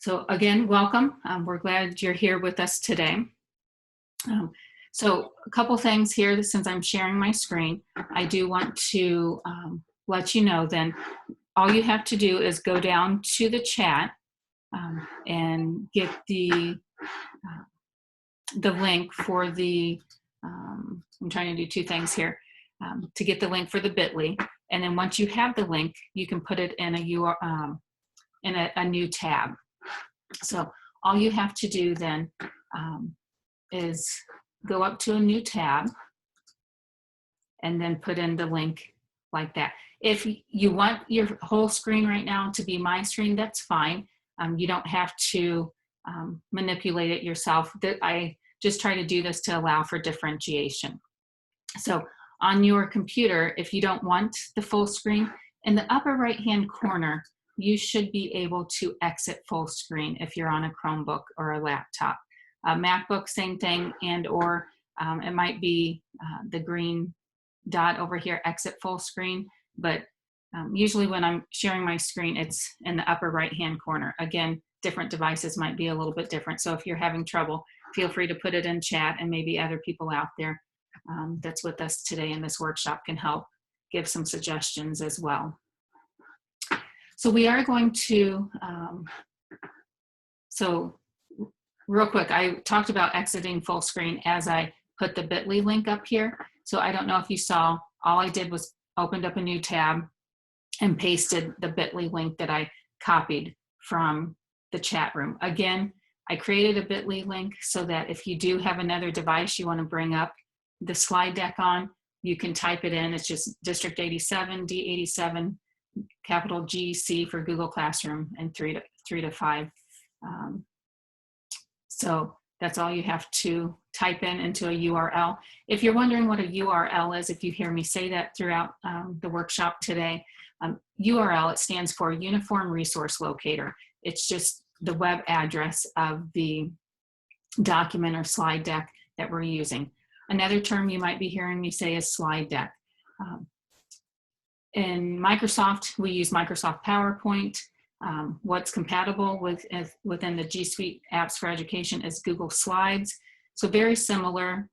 So again, welcome. We're glad you're here with us today. So a couple things here, since I'm sharing my screen, I do want to let you know then all you have to do is go down to the chat and get the link for the, I'm trying to do two things here, to get the link for the bit.ly. And then once you have the link, you can put it in a new tab. So all you have to do then is go up to a new tab and then put in the link like that. If you want your whole screen right now to be my screen, that's fine. You don't have to manipulate it yourself. I just try to do this to allow for differentiation. So on your computer, if you don't want the full screen, in the upper right-hand corner, you should be able to exit full screen if you're on a Chromebook or a laptop. A MacBook, same thing, and or it might be the green dot over here, exit full screen, but usually when I'm sharing my screen, it's in the upper right-hand corner. Again, different devices might be a little bit different, so if you're having trouble, feel free to put it in chat, and maybe other people out there that's with us today in this workshop can help give some suggestions as well. So we are going to, so real quick, I talked about exiting full screen as I put the bit.ly link up here. So I don't know if you saw, all I did was opened up a new tab and pasted the bit.ly link that I copied from the chat room. Again, I created a bit.ly link so that if you do have another device you want to bring up the slide deck on, you can type it in. It's just District 87, D87, capital GC for Google Classroom, and 3 to 5. So that's all you have to type in into a URL. If you're wondering what a URL is, if you hear me say that throughout the workshop today, URL, it stands for Uniform Resource Locator. It's just the web address of the document or slide deck that we're using. Another term you might be hearing me say is slide deck. In Microsoft, we use Microsoft PowerPoint. What's compatible within the G Suite apps for education is Google Slides. So very similar,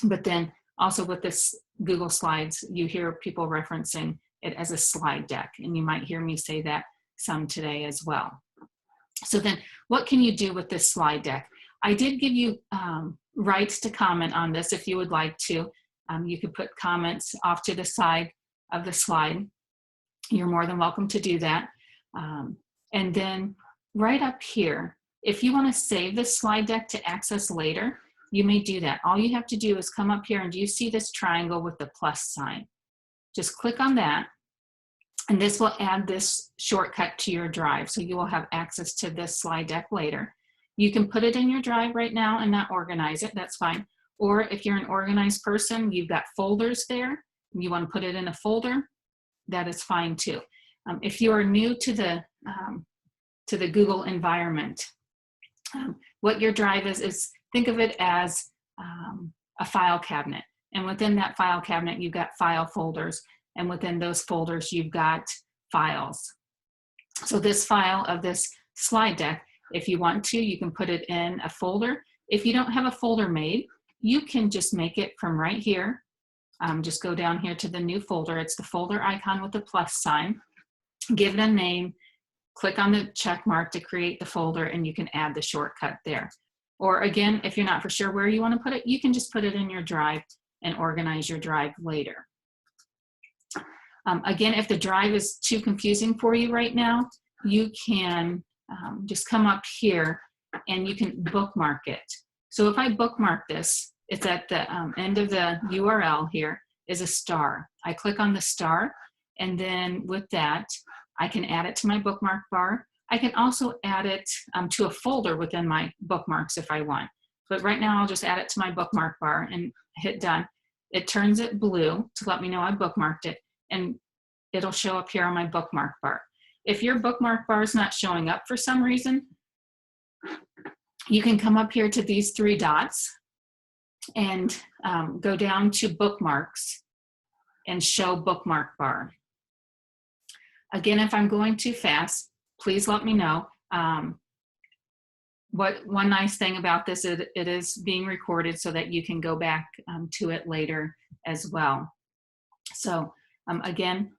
but then also with this Google Slides, you hear people referencing it as a slide deck, and you might hear me say that some today as well. So then what can you do with this slide deck? I did give you rights to comment on this if you would like to. You could put comments off to the side of the slide. You're more than welcome to do that. And then right up here, if you want to save this slide deck to access later, you may do that. All you have to do is come up here, and do you see this triangle with the plus sign? Just click on that, and this will add this shortcut to your drive, so you will have access to this slide deck later. You can put it in your drive right now and not organize it, that's fine. Or if you're an organized person, you've got folders there, and you want to put it in a folder, that is fine too. If you are new to the Google environment, what your drive is think of it as a file cabinet. And within that file cabinet, you've got file folders. And within those folders, you've got files. So this file of this slide deck, if you want to, you can put it in a folder. If you don't have a folder made, you can just make it from right here. Just go down here to the new folder. It's the folder icon with the plus sign. Give it a name, click on the check mark to create the folder, and you can add the shortcut there. Or again, if you're not for sure where you want to put it, you can just put it in your drive and organize your drive later. Again, if the drive is too confusing for you right now, you can just come up here and you can bookmark it. So if I bookmark this, it's at the end of the URL here is a star. I click on the star, and then with that, I can add it to my bookmark bar. I can also add it to a folder within my bookmarks if I want. But right now, I'll just add it to my bookmark bar and hit done. It turns it blue to let me know I bookmarked it, and it'll show up here on my bookmark bar. If your bookmark bar is not showing up for some reason, you can come up here to these three dots and go down to bookmarks and show bookmark bar. Again, if I'm going too fast, please let me know. One nice thing about this is it is being recorded so that you can go back to it later as well. So again,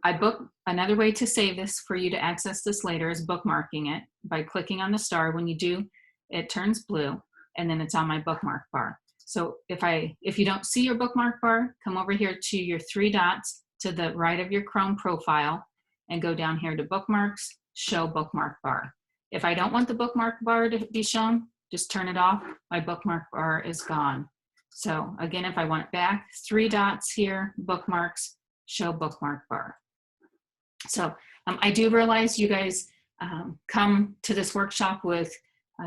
another way to save this for you to access this later is bookmarking it by clicking on the star. When you do, it turns blue, and then it's on my bookmark bar. So if you don't see your bookmark bar, come over here to your 3 dots to the right of your Chrome profile and go down here to Bookmarks, Show Bookmark Bar. If I don't want the bookmark bar to be shown, just turn it off. My bookmark bar is gone. So again, if I want it back, 3 dots here, Bookmarks, Show Bookmark Bar. So I do realize you guys come to this workshop with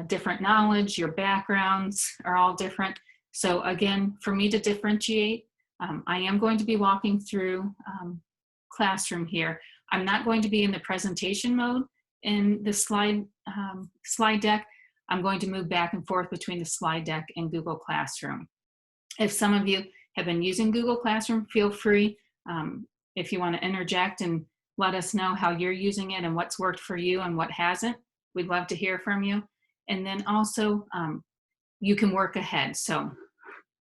different knowledge, your backgrounds are all different. So again, for me to differentiate, I am going to be walking through Classroom here. I'm not going to be in the presentation mode in the slide deck. I'm going to move back and forth between the slide deck and Google Classroom. If some of you have been using Google Classroom, feel free if you want to interject and let us know how you're using it and what's worked for you and what hasn't. We'd love to hear from you. And then also you can work ahead. So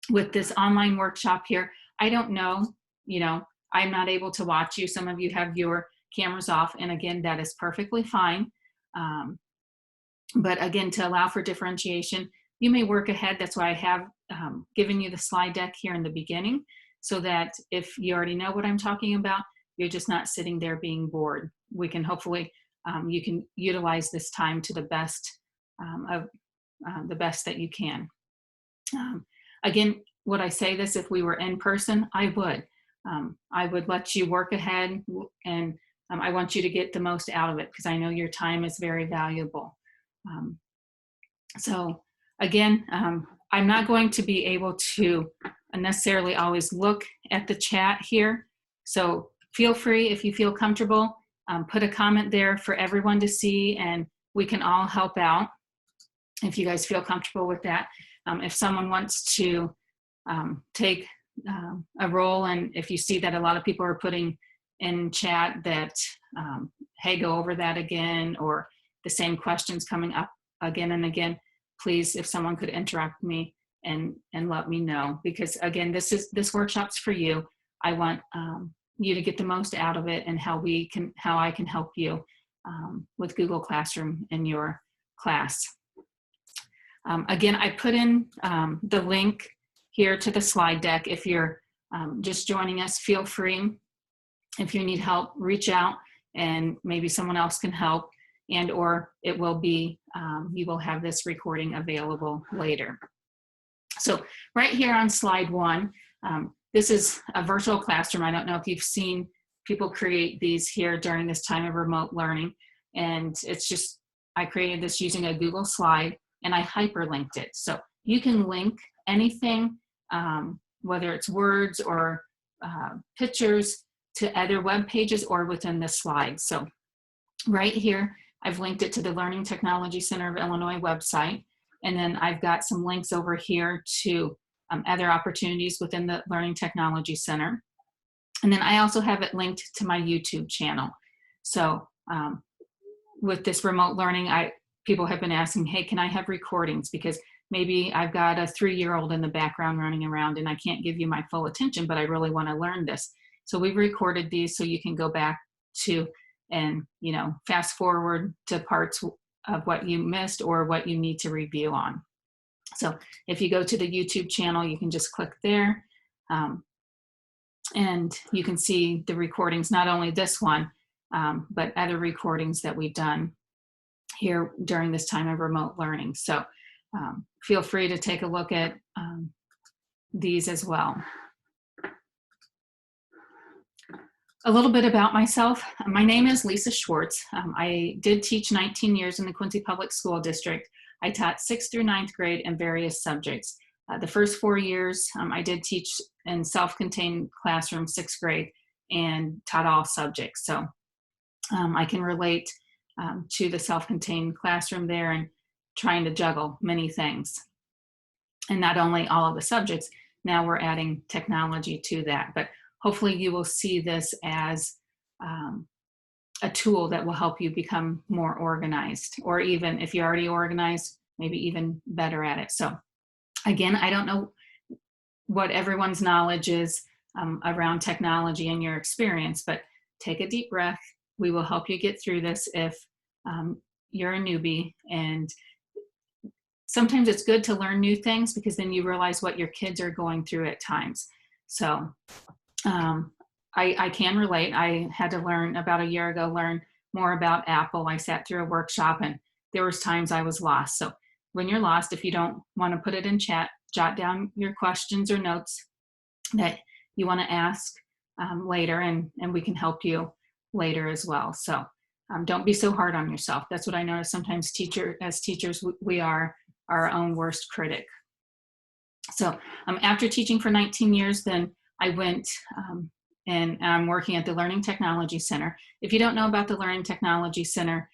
with this online workshop here, I don't know, I'm not able to watch you. Some of you have your cameras off, and again, that is perfectly fine. But again, to allow for differentiation, you may work ahead. That's why I have given you the slide deck here in the beginning, so that if you already know what I'm talking about, you're just not sitting there being bored. We can hopefully, you can utilize this time to the best the best that you can. Again, would I say this if we were in person? I would let you work ahead, and I want you to get the most out of it because I know your time is very valuable. So again, I'm not going to be able to necessarily always look at the chat here. So feel free, if you feel comfortable, put a comment there for everyone to see, and we can all help out if you guys feel comfortable with that. If someone wants to take a role, and if you see that a lot of people are putting in chat that, hey, go over that again, or the same questions coming up again and again, please, if someone could interrupt me and let me know, because again, this workshop's for you. I want you to get the most out of it, and how I can help you with Google Classroom in your class. Again, I put in the link here to the slide deck. If you're just joining us, feel free. If you need help, reach out, and maybe someone else can help, and or it will be, you will have this recording available later. So right here on slide 1, this is a virtual classroom. I don't know if you've seen people create these here during this time of remote learning. And it's just, I created this using a Google slide, and I hyperlinked it. So you can link anything, whether it's words or pictures, to other web pages or within the slides. So right here, I've linked it to the Learning Technology Center of Illinois website. And then I've got some links over here to other opportunities within the Learning Technology Center. And then I also have it linked to my YouTube channel. So with this remote learning, people have been asking, hey, can I have recordings? Because maybe I've got a 3-year-old in the background running around and I can't give you my full attention, but I really want to learn this. So we've recorded these so you can go back to and, fast forward to parts of what you missed or what you need to review on. So if you go to the YouTube channel, you can just click there, and you can see the recordings, not only this one, but other recordings that we've done here during this time of remote learning. So feel free to take a look at these as well. A little bit about myself. My name is Lisa Schwartz. I did teach 19 years in the Quincy Public School District. I taught 6th through 9th grade in various subjects. The first 4 years, I did teach in self-contained classroom, 6th grade, and taught all subjects. So I can relate to the self-contained classroom there and trying to juggle many things. And not only all of the subjects, now we're adding technology to that. But hopefully you will see this as a tool that will help you become more organized, or even if you're already organized, maybe even better at it. So again, I don't know what everyone's knowledge is around technology and your experience, but take a deep breath. We will help you get through this if you're a newbie. And sometimes it's good to learn new things because then you realize what your kids are going through at times. So I can relate. I had to learn about a year ago, learn more about Apple. I sat through a workshop and there was times I was lost. So when you're lost, if you don't want to put it in chat, jot down your questions or notes that you want to ask later, and we can help you later as well. So don't be so hard on yourself. That's what I notice sometimes as teachers, we are our own worst critic. So after teaching for 19 years, then I went and I'm working at the Learning Technology Center. If you don't know about the Learning Technology Center,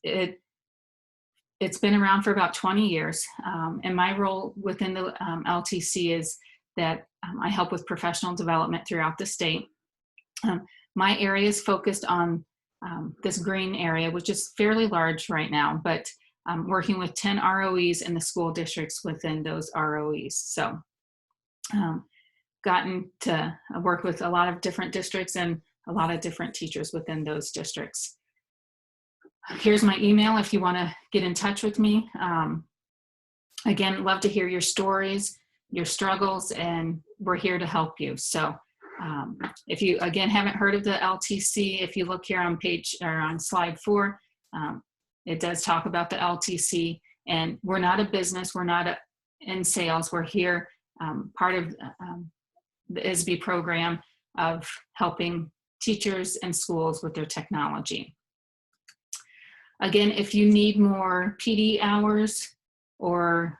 it's been around for about 20 years. And my role within the LTC is that I help with professional development throughout the state. My area is focused on this green area, which is fairly large right now, but working with 10 ROEs in the school districts within those ROEs. So gotten to work with a lot of different districts and a lot of different teachers within those districts. Here's my email if you want to get in touch with me. Again, love to hear your stories, your struggles, and we're here to help you. So if you, again, haven't heard of the LTC, if you look here on on slide 4, it does talk about the LTC, and we're not a business, we're not in sales, we're here part of the ISB program of helping teachers and schools with their technology. Again, if you need more PD hours or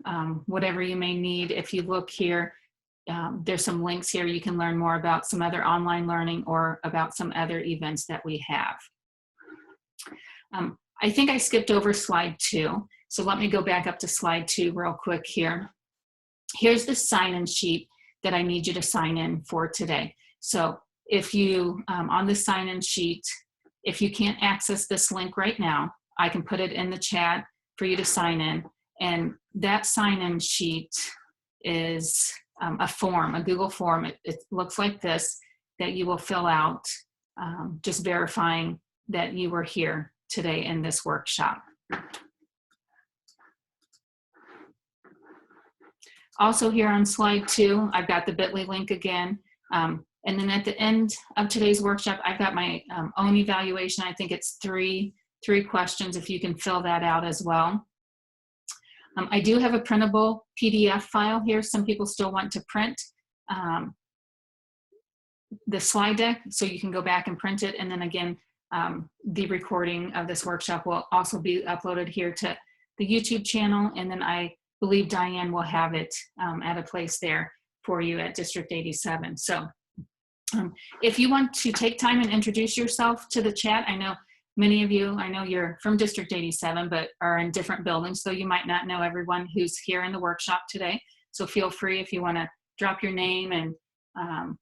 whatever you may need, if you look here, there's some links here. You can learn more about some other online learning or about some other events that we have. I think I skipped over slide 2. So let me go back up to slide 2 real quick here. Here's the sign-in sheet that I need you to sign in for today. So if you, on the sign-in sheet, if you can't access this link right now, I can put it in the chat for you to sign in. And that sign-in sheet is a form, a Google form. It looks like this, that you will fill out, just verifying that you were here today in this workshop. Also here on slide 2, I've got the bit.ly link again. And then at the end of today's workshop, I've got my own evaluation. I think it's three questions, if you can fill that out as well. I do have a printable PDF file here. Some people still want to print the slide deck, so you can go back and print it. And then again, the recording of this workshop will also be uploaded here to the YouTube channel. And then I believe Diane will have it at a place there for you at District 87. So if you want to take time and introduce yourself to the chat, I know many of you, I know you're from District 87, but are in different buildings, so you might not know everyone who's here in the workshop today. So feel free, if you want to drop your name and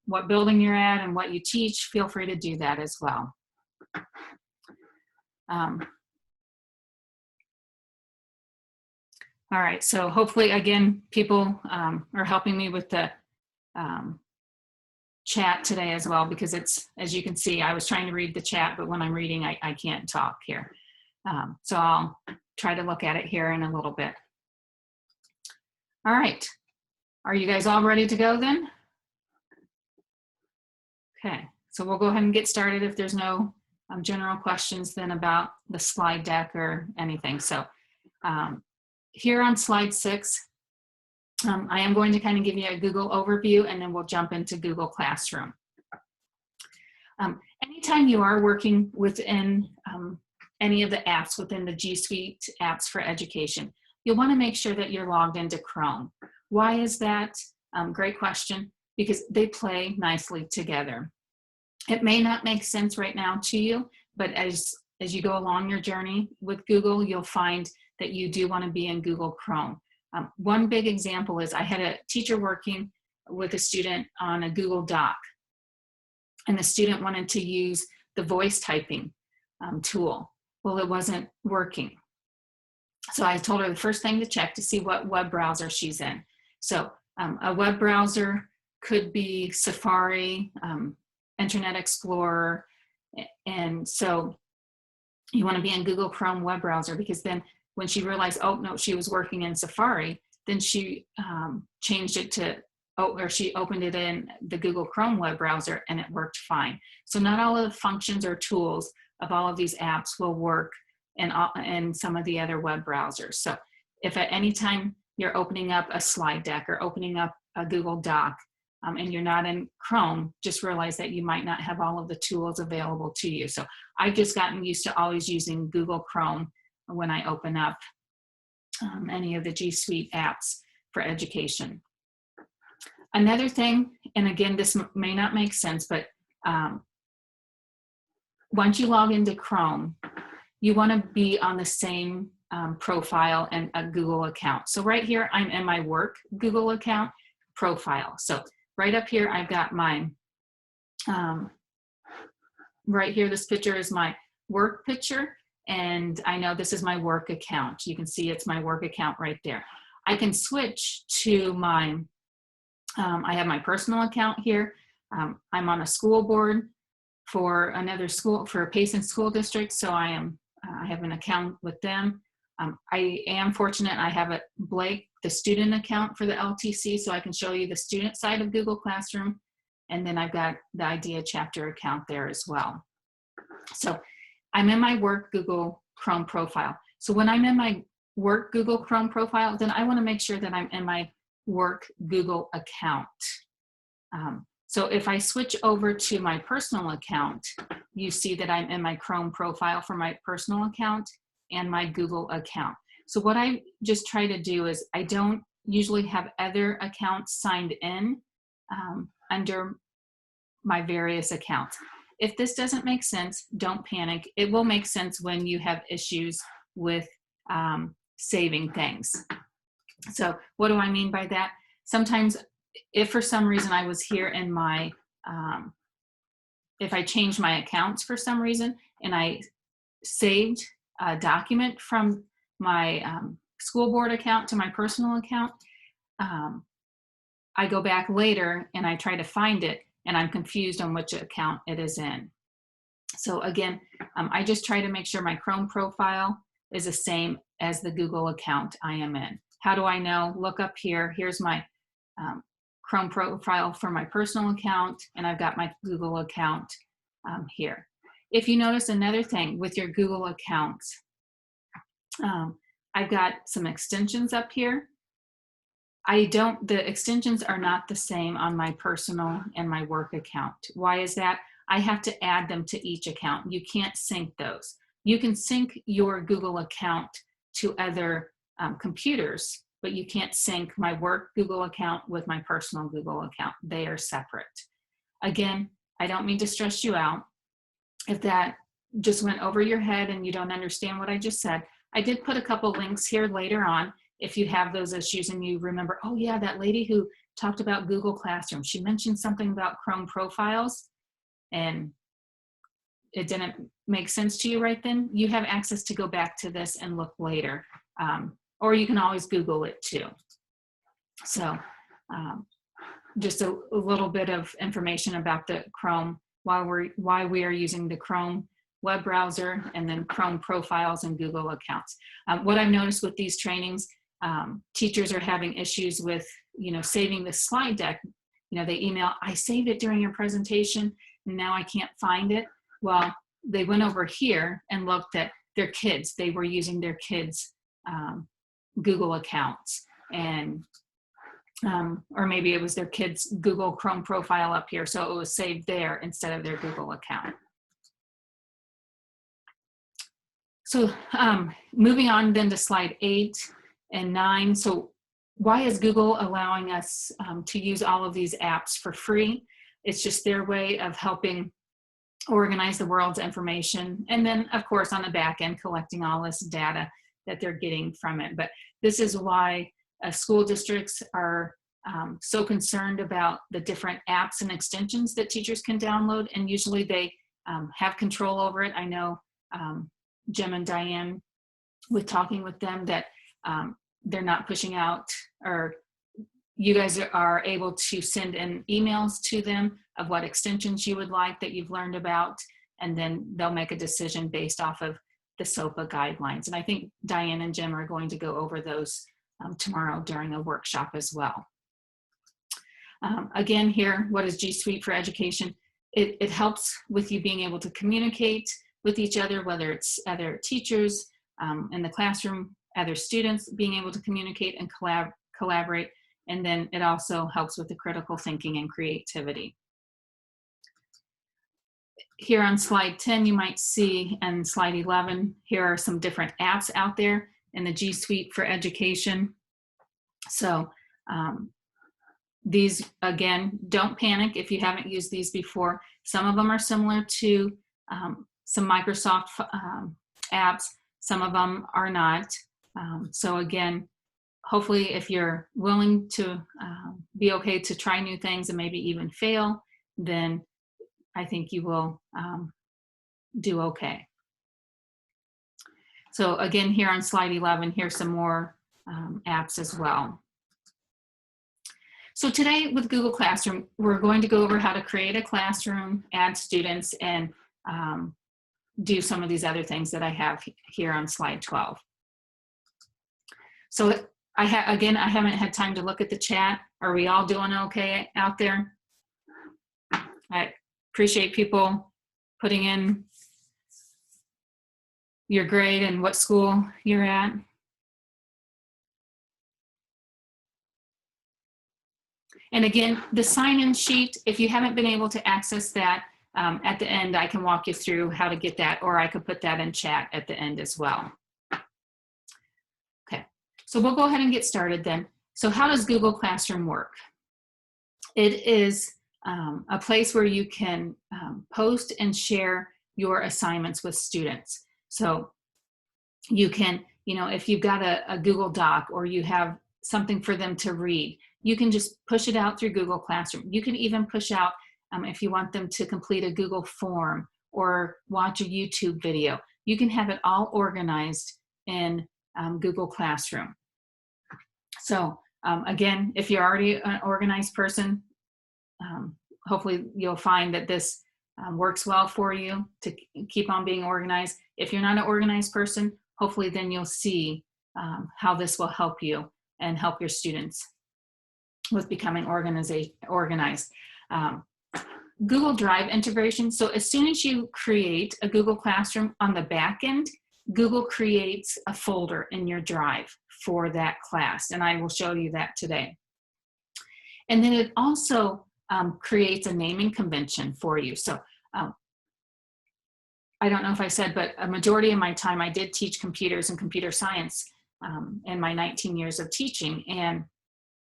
what building you're at and what you teach, feel free to do that as well. All right, so hopefully, again, people are helping me with the chat today as well, because it's, as you can see, I was trying to read the chat, but when I'm reading, I can't talk here. So I'll try to look at it here in a little bit. All right, are you guys all ready to go then? Okay, so we'll go ahead and get started if there's no general questions then about the slide deck or anything. So here on slide 6, I am going to kind of give you a Google overview, and then we'll jump into Google Classroom. Anytime you are working within any of the apps within the G Suite apps for education, you'll want to make sure that you're logged into Chrome. Why is that? Great question, because they play nicely together. It may not make sense right now to you, but as you go along your journey with Google, you'll find that you do want to be in Google Chrome. One big example is I had a teacher working with a student on a Google Doc, and the student wanted to use the voice typing tool. Well, it wasn't working. So I told her the first thing to check to see what web browser she's in. So a web browser could be Safari, Internet Explorer, and so you want to be in Google Chrome web browser, because then when she realized, oh no, she was working in Safari, then she changed it to, or she opened it in the Google Chrome web browser and it worked fine. So not all of the functions or tools of all of these apps will work in some of the other web browsers. So if at any time you're opening up a slide deck or opening up a Google Doc and you're not in Chrome, just realize that you might not have all of the tools available to you. So I've just gotten used to always using Google Chrome when I open up any of the G Suite apps for education. Another thing, and again, this may not make sense, but once you log into Chrome, you want to be on the same profile and a Google account. So right here, I'm in my work Google account profile. So right up here, I've got my, right here, this picture is my work picture. And I know this is my work account. You can see it's my work account right there. I can switch to my, I have my personal account here. I'm on a school board for another school, for a Payson School District. So I have an account with them. I am fortunate I have Blake, the student account for the LTC, so I can show you the student side of Google Classroom. And then I've got the Idea Chapter account there as well. So I'm in my work Google Chrome profile. So when I'm in my work Google Chrome profile, then I want to make sure that I'm in my work Google account. So if I switch over to my personal account, you see that I'm in my Chrome profile for my personal account and my Google account. So what I just try to do is I don't usually have other accounts signed in under my various accounts. If this doesn't make sense, don't panic. It will make sense when you have issues with saving things. So what do I mean by that? Sometimes if for some reason I was here in my, if I changed my accounts for some reason and I saved a document from my school board account to my personal account, I go back later and I try to find it and I'm confused on which account it is in. So again, I just try to make sure my Chrome profile is the same as the Google account I am in. How do I know? Look up here. Here's my Chrome profile for my personal account, and I've got my Google account here. If you notice another thing with your Google account, I've got some extensions up here. The extensions are not the same on my personal and my work account. Why is that? I have to add them to each account. You can't sync those. You can sync your Google account to other computers, but you can't sync my work Google account with my personal Google account. They are separate. Again, I don't mean to stress you out. If that just went over your head and you don't understand what I just said, I did put a couple links here later on. If you have those issues and you remember, oh yeah, that lady who talked about Google Classroom, she mentioned something about Chrome profiles and it didn't make sense to you right then, you have access to go back to this and look later. Or you can always Google it too. So just a little bit of information about the Chrome, why we are using the Chrome web browser and then Chrome profiles and Google accounts. What I've noticed with these trainings, teachers are having issues with, saving the slide deck. They email, I saved it during your presentation and now I can't find it. Well, they went over here and looked at their kids. They were using their kids' Google accounts and, or maybe it was their kids' Google Chrome profile up here. So it was saved there instead of their Google account. So moving on then to slide 8 and 9. So why is Google allowing us to use all of these apps for free? It's just their way of helping organize the world's information. And then of course on the back end, collecting all this data that they're getting from it. But this is why school districts are so concerned about the different apps and extensions that teachers can download. And usually they have control over it. I know Jim and Diane, with talking with them, that they're not pushing out, or you guys are able to send in emails to them of what extensions you would like that you've learned about, and then they'll make a decision based off of the SOPA guidelines. And I think Diane and Jim are going to go over those tomorrow during a workshop as well. Again here, what is G Suite for Education? It helps with you being able to communicate with each other, whether it's other teachers in the classroom, other students being able to communicate and collaborate. And then it also helps with the critical thinking and creativity. Here on slide 10, you might see, and slide 11, here are some different apps out there in the G Suite for Education. So these, again, don't panic if you haven't used these before. Some of them are similar to some Microsoft apps. Some of them are not. So again, hopefully if you're willing to be okay to try new things and maybe even fail, then I think you will do okay. So again, here on slide 11, here's some more apps as well. So today with Google Classroom, we're going to go over how to create a classroom, add students, and do some of these other things that I have here on slide 12. So again, I haven't had time to look at the chat. Are we all doing okay out there? I appreciate people putting in your grade and what school you're at. And again, the sign-in sheet, if you haven't been able to access that, at the end, I can walk you through how to get that, or I could put that in chat at the end as well. Okay, so we'll go ahead and get started then. So how does Google Classroom work? It is a place where you can post and share your assignments with students. So you can, if you've got a Google Doc or you have something for them to read, you can just push it out through Google Classroom. You can even push out, if you want them to complete a Google form or watch a YouTube video, you can have it all organized in Google Classroom. So again, if you're already an organized person, hopefully you'll find that this works well for you to keep on being organized. If you're not an organized person, hopefully then you'll see how this will help you and help your students with becoming organized. Google Drive integration. So as soon as you create a Google Classroom on the back end, Google creates a folder in your Drive for that class. And I will show you that today. And then it also creates a naming convention for you. So I don't know if I said, but a majority of my time I did teach computers and computer science in my 19 years of teaching. And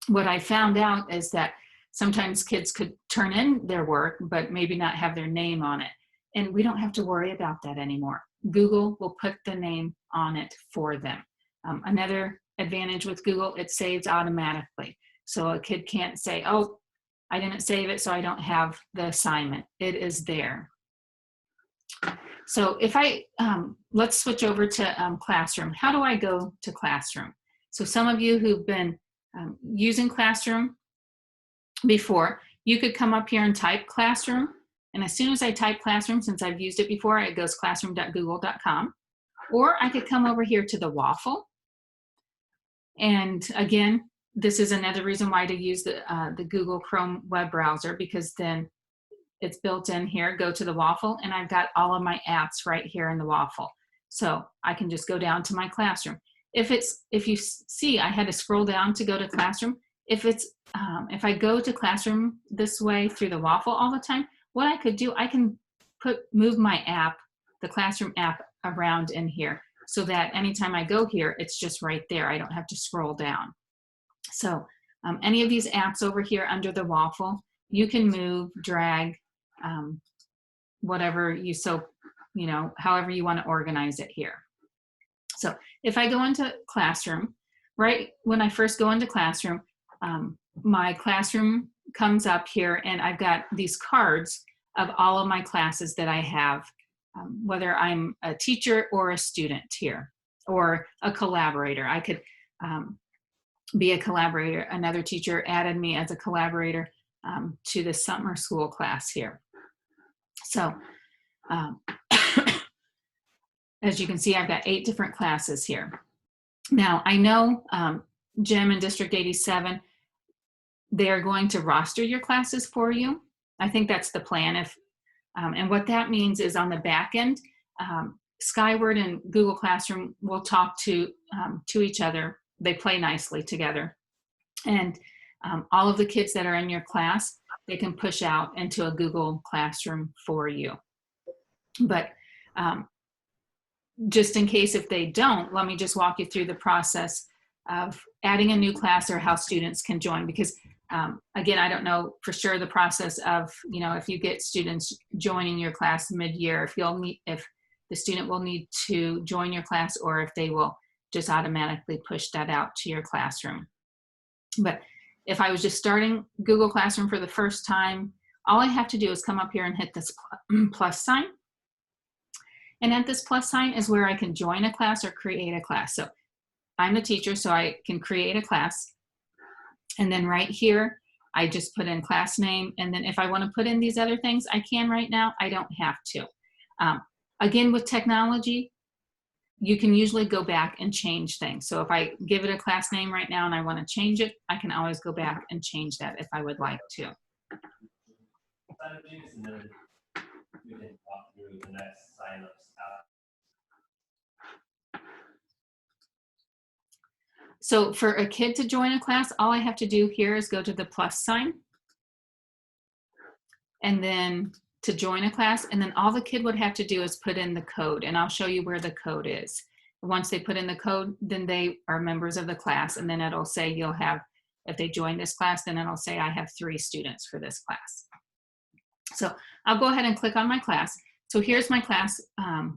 what I found out is that sometimes kids could turn in their work, but maybe not have their name on it. And we don't have to worry about that anymore. Google will put the name on it for them. Another advantage with Google, it saves automatically. So a kid can't say, oh, I didn't save it, so I don't have the assignment. It is there. So if let's switch over to Classroom. How do I go to Classroom? So some of you who've been using Classroom before, you could come up here and type Classroom. And as soon as I type Classroom, since I've used it before, it goes classroom.google.com. Or I could come over here to the waffle. And again, this is another reason why to use the Google Chrome web browser, because then it's built in here. Go to the waffle, and I've got all of my apps right here in the waffle. So I can just go down to my Classroom. If you see, I had to scroll down to go to Classroom. If I go to Classroom this way through the waffle all the time, what I could do, I can move my app, the Classroom app, around in here so that anytime I go here, it's just right there. I don't have to scroll down. So any of these apps over here under the waffle, you can move, drag, whatever however you want to organize it here. So if I go into Classroom, right when I first go into Classroom, my Classroom comes up here, and I've got these cards of all of my classes that I have, whether I'm a teacher or a student here, or a collaborator. I could be a collaborator. Another teacher added me as a collaborator to the summer school class here. So as you can see, I've got 8 different classes here. Now, I know Jim in District 87, they're going to roster your classes for you. I think that's the plan. And what that means is on the back end, Skyward and Google Classroom will talk to each other. They play nicely together. And all of the kids that are in your class, they can push out into a Google Classroom for you. But just in case if they don't, let me just walk you through the process of adding a new class or how students can join. Because again, I don't know for sure the process of, if you get students joining your class mid-year, if the student will need to join your class or if they will just automatically push that out to your classroom. But if I was just starting Google Classroom for the first time, all I have to do is come up here and hit this plus sign. And at this plus sign is where I can join a class or create a class. So I'm the teacher, so I can create a class. And then right here, I just put in class name. And then if I want to put in these other things, I can right now. I don't have to. Again, with technology, you can usually go back and change things. So if I give it a class name right now and I want to change it, I can always go back and change that if I would like to. So for a kid to join a class, all I have to do here is go to the plus sign and then to join a class, and then all the kid would have to do is put in the code, and I'll show you where the code is. Once they put in the code, then they are members of the class, and then it'll say you'll have, if they join this class, then it'll say I have 3 students for this class. So I'll go ahead and click on my class. So here's my class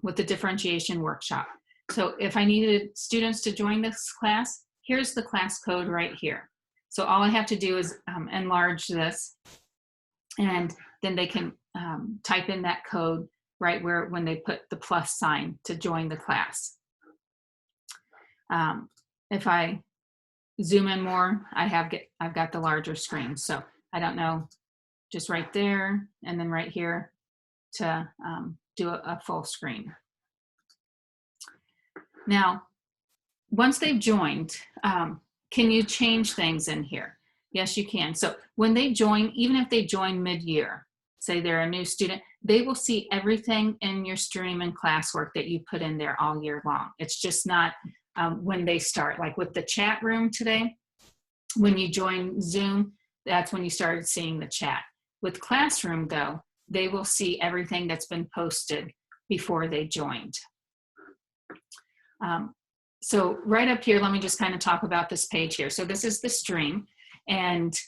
with the differentiation workshop. So if I needed students to join this class, here's the class code right here. So all I have to do is enlarge this, and then they can type in that code right where when they put the plus sign to join the class. If I zoom in more, I've got the larger screen. So I don't know, just right there and then right here to do a full screen. Now, once they've joined, can you change things in here? Yes, you can. So when they join, even if they join mid-year, say they're a new student, they will see everything in your stream and classwork that you put in there all year long. It's just not when they start. Like with the chat room today, when you join Zoom, that's when you started seeing the chat. With Classroom, though, they will see everything that's been posted before they joined. So right up here, let me just kind of talk about this page here. So this is the stream, and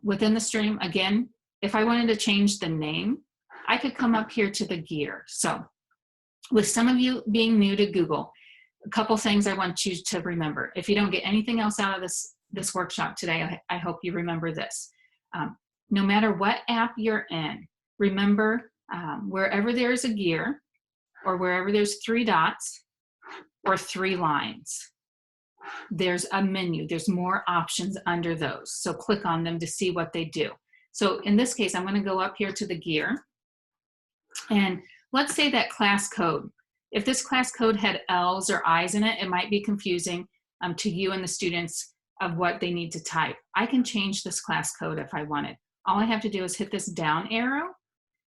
within the stream, again, if I wanted to change the name, I could come up here to the gear. So with some of you being new to Google, a couple things I want you to remember. If you don't get anything else out of this workshop today, I hope you remember this. No matter what app you're in, remember wherever there's a gear or wherever there's 3 dots or 3 lines, there's a menu. There's more options under those. So click on them to see what they do. So in this case, I'm going to go up here to the gear. And let's say that class code. If this class code had L's or I's in it, it might be confusing to you and the students of what they need to type. I can change this class code if I wanted. All I have to do is hit this down arrow,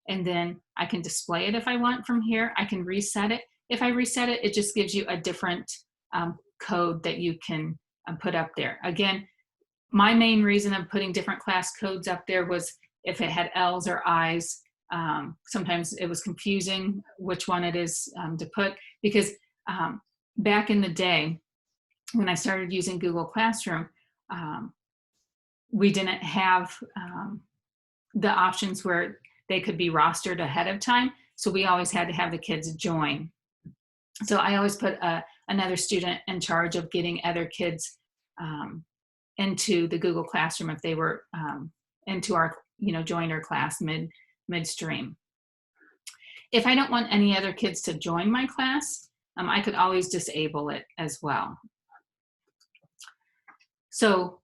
and then I can display it if I want from here. I can reset it. If I reset it, it just gives you a different code that you can put up there. Again, my main reason of putting different class codes up there was if it had L's or I's, sometimes it was confusing which one it is to put, because back in the day when I started using Google Classroom, we didn't have the options where they could be rostered ahead of time. So we always had to have the kids join. So I always put another student in charge of getting other kids into the Google Classroom if they were into our, joined our class midstream. If I don't want any other kids to join my class, I could always disable it as well. So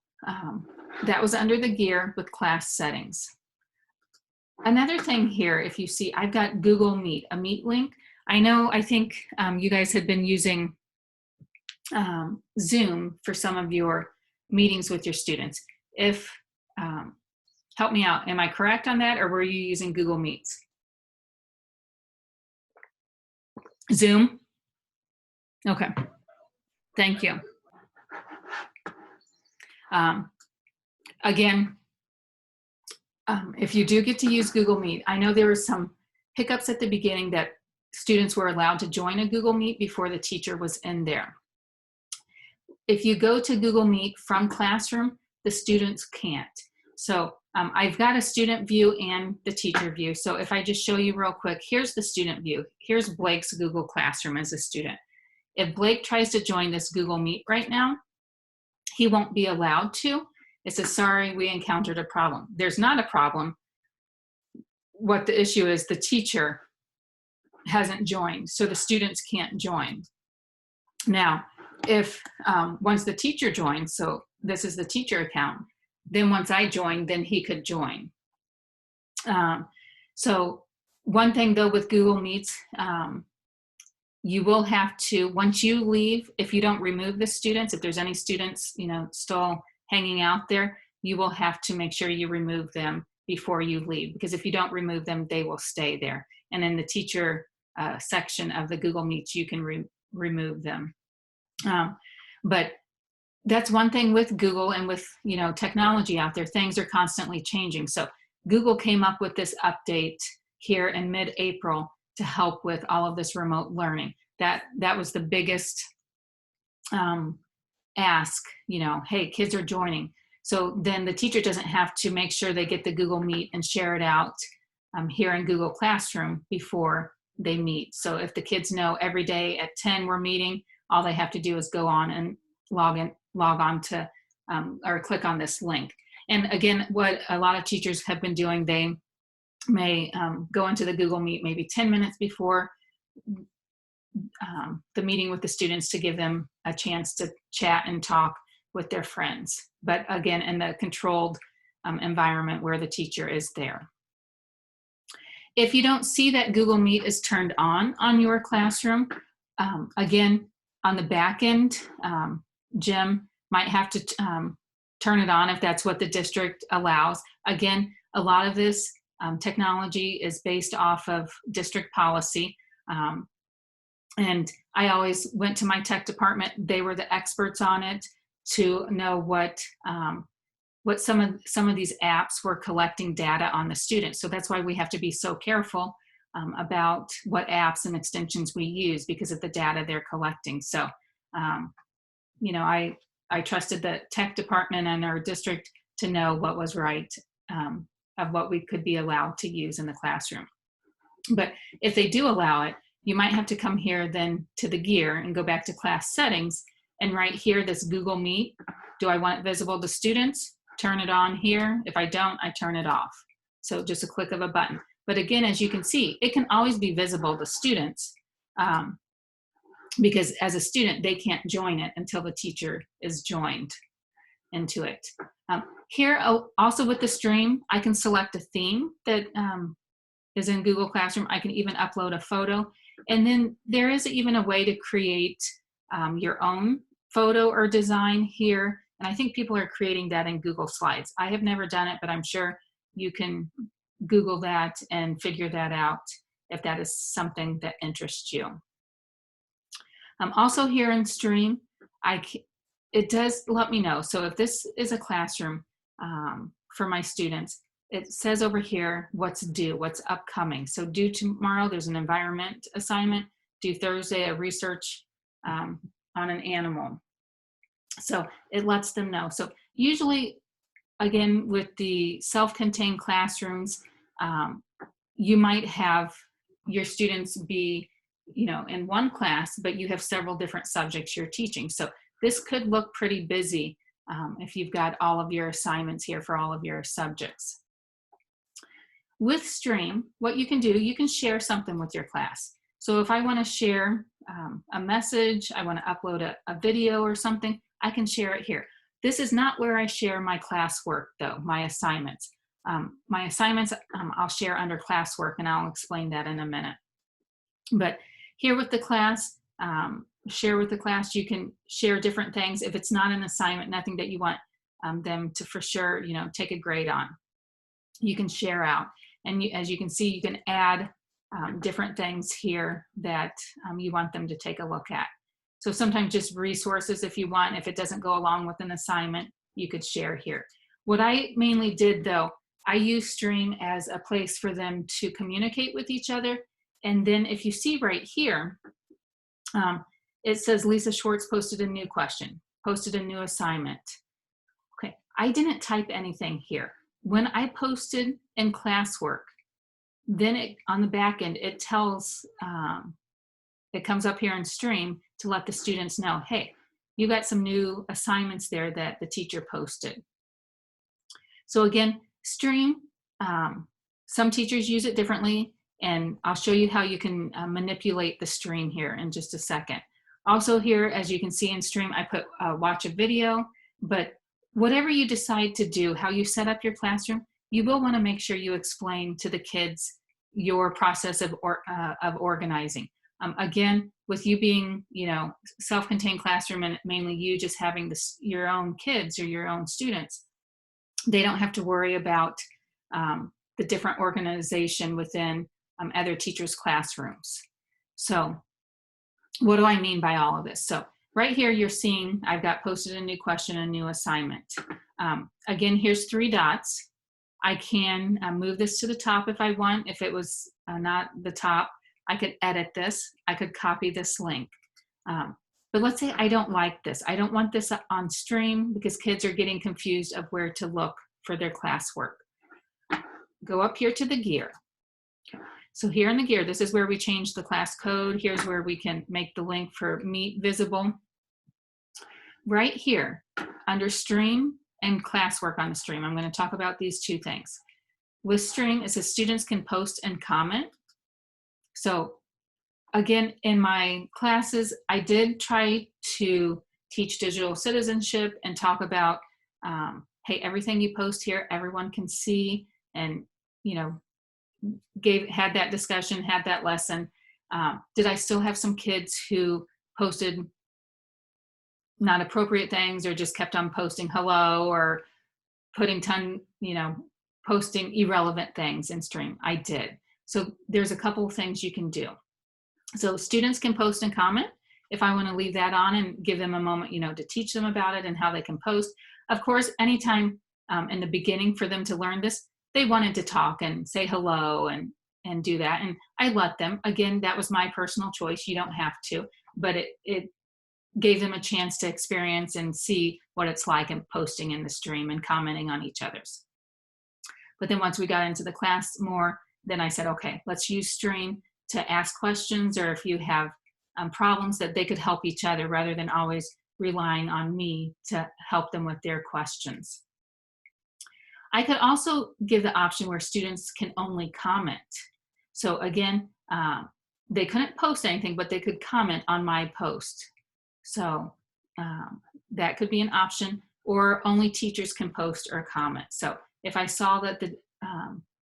that was under the gear with class settings. Another thing here, if you see, I've got Google Meet, a Meet link. I think you guys had been using Zoom for some of your meetings with your students. If, help me out, am I correct on that, or were you using Google Meets? Zoom? Okay, thank you. Again, if you do get to use Google Meet, I know there were some hiccups at the beginning that students were allowed to join a Google Meet before the teacher was in there. If you go to Google Meet from Classroom, the students can't. So I've got a student view and the teacher view. So if I just show you real quick, here's the student view. Here's Blake's Google Classroom as a student. If Blake tries to join this Google Meet right now, he won't be allowed to. It says, sorry, we encountered a problem. There's not a problem. What the issue is, the teacher hasn't joined, so the students can't join. Now, if once the teacher joins, so this is the teacher account, then once I join, then he could join. So one thing though with Google Meets, you will have to, once you leave, if you don't remove the students, if there's any students, still hanging out there, you will have to make sure you remove them before you leave, because if you don't remove them, they will stay there. And in the teacher section of the Google Meets, you can remove them. But that's one thing with Google and with technology out there, things are constantly changing. So Google came up with this update here in mid-April to help with all of this remote learning. That was the biggest ask, hey, kids are joining. So then the teacher doesn't have to make sure they get the Google Meet and share it out here in Google Classroom before they meet. So if the kids know every day at 10 we're meeting, all they have to do is go on and log on to, or click on this link. And again, what a lot of teachers have been doing, they may go into the Google Meet maybe 10 minutes before the meeting with the students to give them a chance to chat and talk with their friends. But again, in the controlled environment where the teacher is there. If you don't see that Google Meet is turned on your classroom, again, on the back end, Jim might have to turn it on if that's what the district allows. Again, a lot of this technology is based off of district policy. And I always went to my tech department. They were the experts on it to know what some of these apps were collecting data on the students. So that's why we have to be so careful about what apps and extensions we use because of the data they're collecting. So, I trusted the tech department and our district to know what was right of what we could be allowed to use in the classroom. But if they do allow it, you might have to come here then to the gear and go back to class settings. And right here, this Google Meet, do I want it visible to students? Turn it on here. If I don't, I turn it off. So just a click of a button. But again, as you can see, it can always be visible to students because as a student, they can't join it until the teacher is joined into it. Here, also with the stream, I can select a theme that is in Google Classroom. I can even upload a photo. And then there is even a way to create your own photo or design here. And I think people are creating that in Google Slides. I have never done it, but I'm sure you can Google that and figure that out if that is something that interests you. Also here in Stream, it does let me know. So if this is a classroom for my students, it says over here what's due, what's upcoming. So due tomorrow, there's an environment assignment. Due Thursday, a research on an animal. So it lets them know. So usually, again, with the self-contained classrooms, you might have your students be, in one class, but you have several different subjects you're teaching. So this could look pretty busy if you've got all of your assignments here for all of your subjects. With Stream, what you can do, you can share something with your class. So if I want to share a message, I want to upload a video or something, I can share it here. This is not where I share my classwork though, my assignments. I'll share under classwork, and I'll explain that in a minute. But here with the class, share with the class, you can share different things. If it's not an assignment, nothing that you want them to for sure, take a grade on, you can share out. And as you can see, you can add different things here that you want them to take a look at. So sometimes just resources if you want. If it doesn't go along with an assignment, you could share here. What I mainly did though, I use Stream as a place for them to communicate with each other. And then if you see right here, it says Lisa Schwartz posted a new question, posted a new assignment. Okay, I didn't type anything here. When I posted in classwork, then on the back end, it tells, it comes up here in Stream to let the students know, hey, you got some new assignments there that the teacher posted. So again, Stream, some teachers use it differently, and I'll show you how you can manipulate the stream here in just a second. Also here, as you can see in Stream, I put watch a video, but whatever you decide to do, how you set up your classroom, you will want to make sure you explain to the kids your process of organizing. Again, with you being, self-contained classroom and mainly you just having your own kids or your own students, they don't have to worry about the different organization within other teachers' classrooms. So what do I mean by all of this? So right here, you're seeing I've got posted a new question, a new assignment. Again, here's 3 dots. I can move this to the top if I want. If it was not the top, I could edit this. I could copy this link. But let's say I don't like this. I don't want this on Stream because kids are getting confused of where to look for their classwork. Go up here to the gear. So here in the gear, this is where we change the class code. Here's where we can make the link for Meet visible. Right here, under Stream and classwork on the Stream, I'm going to talk about these 2 things. With Stream, it says students can post and comment. So again, in my classes, I did try to teach digital citizenship and talk about, hey, everything you post here, everyone can see, and, had that discussion, had that lesson. Did I still have some kids who posted not appropriate things or just kept on posting hello or putting posting irrelevant things in Stream? I did. So there's a couple of things you can do. So students can post and comment. If I want to leave that on and give them a moment, to teach them about it and how they can post. Of course, anytime in the beginning for them to learn this, they wanted to talk and say hello and do that. And I let them. Again, that was my personal choice. You don't have to, but it gave them a chance to experience and see what it's like in posting in the Stream and commenting on each other's. But then once we got into the class more, then I said, okay, let's use Stream to ask questions, or if you have problems, that they could help each other rather than always relying on me to help them with their questions. I could also give the option where students can only comment. So again, they couldn't post anything, but they could comment on my post. So that could be an option, or only teachers can post or comment. So if I saw that the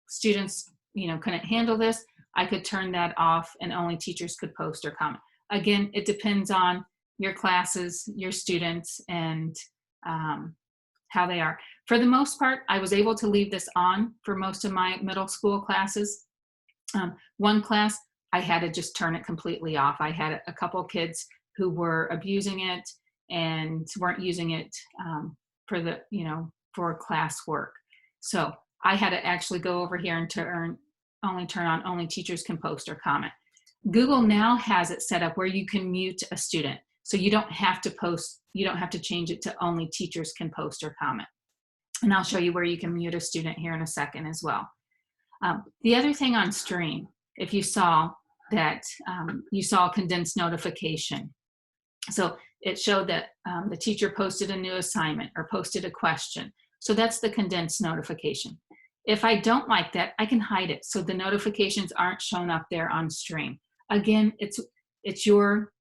students couldn't handle this, I could turn that off and only teachers could post or comment. Again, it depends on your classes, your students, and how they are. For the most part, I was able to leave this on for most of my middle school classes. One class, I had to just turn it completely off. I had a couple kids who were abusing it and weren't using it for classwork. So I had to actually go over here and turn on only teachers can post or comment. Google now has it set up where you can mute a student. So you don't have to post, you don't have to change it to only teachers can post or comment. And I'll show you where you can mute a student here in a second as well. The other thing on Stream, if you saw that you saw a condensed notification. So it showed that the teacher posted a new assignment or posted a question. So that's the condensed notification. If I don't like that, I can hide it so the notifications aren't shown up there on stream. Again, it's your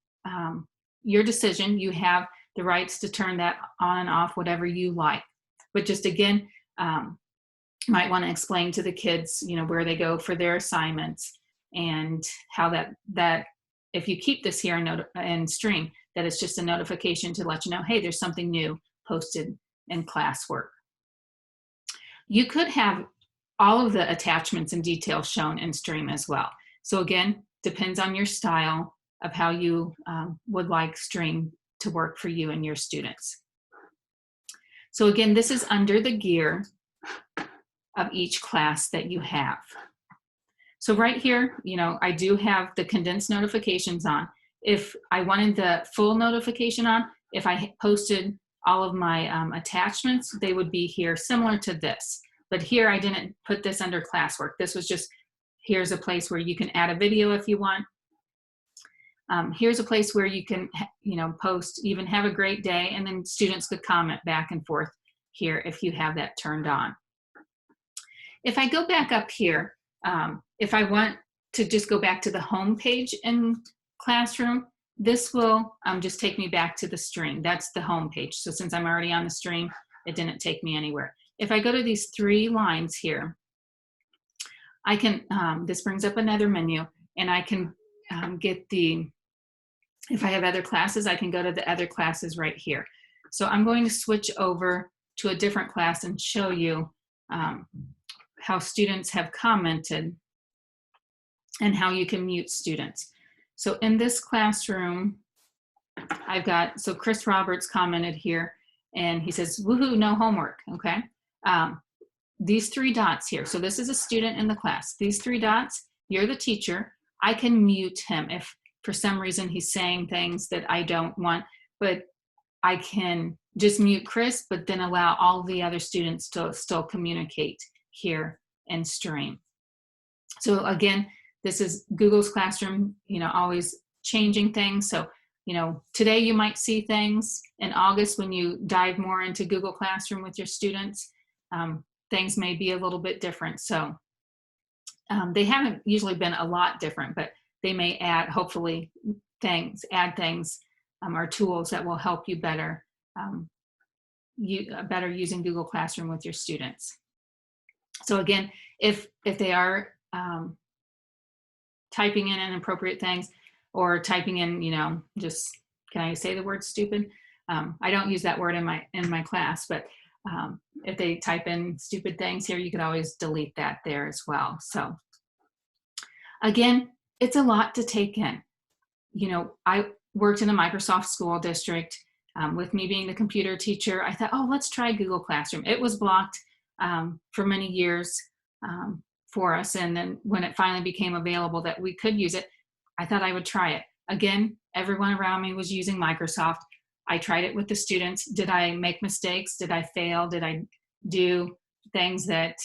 decision. You have the rights to turn that on and off, whatever you like. But just again, might want to explain to the kids, where they go for their assignments and how that if you keep this here in stream, that it's just a notification to let you know, hey, there's something new posted in classwork. You could have all of the attachments and details shown in stream as well. So again, depends on your style of how you would like stream to work for you and your students. So again, this is under the gear of each class that you have. So right here, I do have the condensed notifications on. If I wanted the full notification on, if I posted all of my attachments, they would be here similar to this. But here I didn't put this under classwork. This was just, here's a place where you can add a video if you want. Here's a place where you can, post, even have a great day, and then students could comment back and forth here if you have that turned on. If I go back up here, if I want to just go back to the home page in Classroom, this will just take me back to the stream. That's the home page. So since I'm already on the stream, it didn't take me anywhere. If I go to these three lines here, I can, this brings up another menu, and I can get if I have other classes, I can go to the other classes right here. So I'm going to switch over to a different class and show you how students have commented and how you can mute students. So in this classroom, I've got, so Chris Roberts commented here, and he says, woohoo, no homework, okay? These three dots here, so this is a student in the class. These three dots, you're the teacher. I can mute him if for some reason he's saying things that I don't want, but I can just mute Chris, but then allow all the other students to still communicate here in stream. So again, this is Google's Classroom, always changing things. So, today you might see things. In August, when you dive more into Google Classroom with your students, things may be a little bit different. So they haven't usually been a lot different, but they may add, hopefully, add things or tools that will help you better, better using Google Classroom with your students. So again, if they are typing in inappropriate things or typing in, just, can I say the word stupid? I don't use that word in my class, but if they type in stupid things here, you could always delete that there as well. So again, it's a lot to take in. I worked in a Microsoft school district. With me being the computer teacher, I thought, oh, let's try Google Classroom. It was blocked for many years for us. And then when it finally became available that we could use it, I thought I would try it. Again, everyone around me was using Microsoft. I tried it with the students. Did I make mistakes? Did I fail? Did I do things that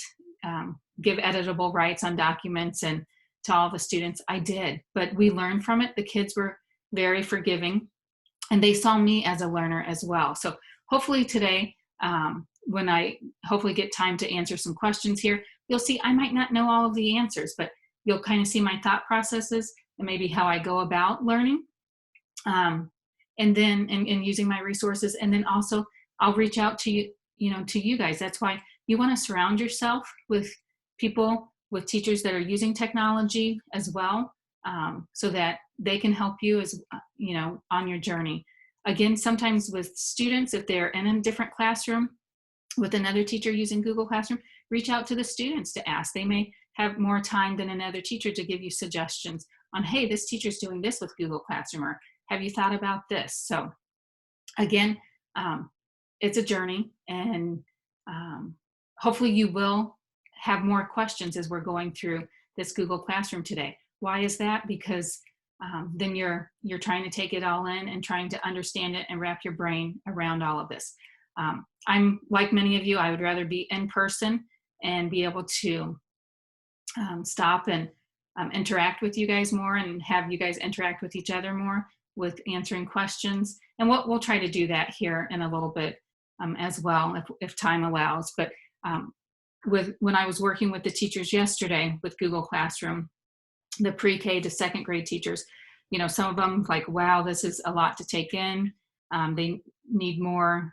give editable rights on documents and to all the students? I did, but we learned from it. The kids were very forgiving, and they saw me as a learner as well. So hopefully today, when I hopefully get time to answer some questions here, you'll see I might not know all of the answers, but you'll kind of see my thought processes and maybe how I go about learning. And then in using my resources, and then also I'll reach out to you, to you guys. That's why you want to surround yourself with people, with teachers that are using technology as well, so that they can help you as on your journey. Again, sometimes with students, if they're in a different classroom with another teacher using Google Classroom, reach out to the students to ask. They may have more time than another teacher to give you suggestions on, hey, this teacher's doing this with Google Classroom, or have you thought about this? So again, it's a journey, and hopefully you will have more questions as we're going through this Google Classroom today. Why is that? Because then you're trying to take it all in and trying to understand it and wrap your brain around all of this. I'm like many of you, I would rather be in person and be able to stop and interact with you guys more, and have you guys interact with each other more with answering questions. And we'll try to do that here in a little bit as well, if time allows. But when I was working with the teachers yesterday with Google Classroom, the pre-K to second grade teachers, you know, some of them like, wow, this is a lot to take in. They need more,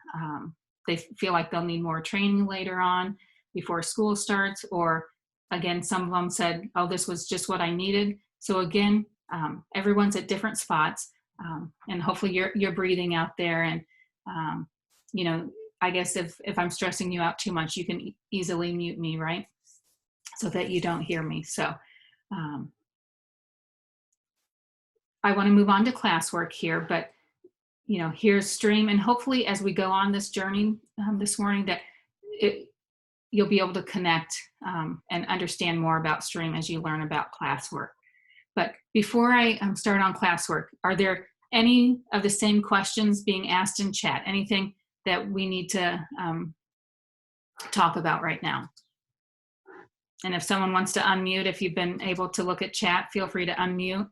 they feel like they'll need more training later on before school starts. Or again, some of them said, oh, this was just what I needed. So again, everyone's at different spots, and hopefully you're breathing out there. And, you know, I guess if I'm stressing you out too much, you can easily mute me, right? So that you don't hear me. So I want to move on to classwork here, but you know, here's Stream, and hopefully as we go on this journey this morning, that you'll be able to connect and understand more about Stream as you learn about classwork. But before I start on classwork, are there any of the same questions being asked in chat? Anything that we need to talk about right now? And if someone wants to unmute, if you've been able to look at chat, feel free to unmute.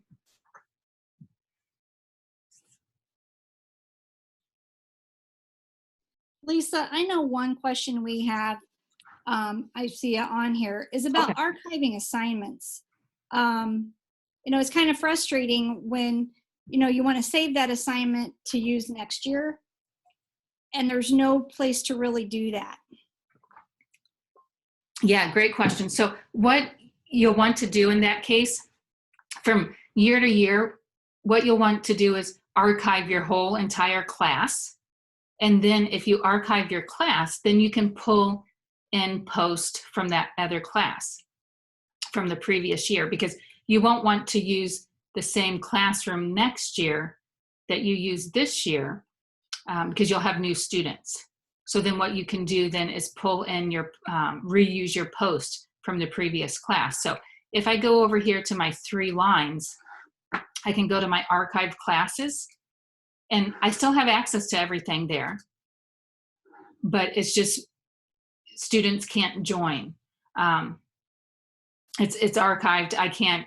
Lisa, I know one question we have, I see it on here, is about archiving assignments. You know, it's kind of frustrating when, you know, you want to save that assignment to use next year, and there's no place to really do that. Yeah, great question. So what you'll want to do in that case, from year to year, what you'll want to do is archive your whole entire class. And then if you archive your class, then you can pull in post from that other class from the previous year, because you won't want to use the same classroom next year that you use this year, because you'll have new students. So then what you can do then is pull in your, reuse your post from the previous class. So if I go over here to my 3 lines, I can go to my archived classes, and I still have access to everything there, but it's just students can't join. It's archived. I can't,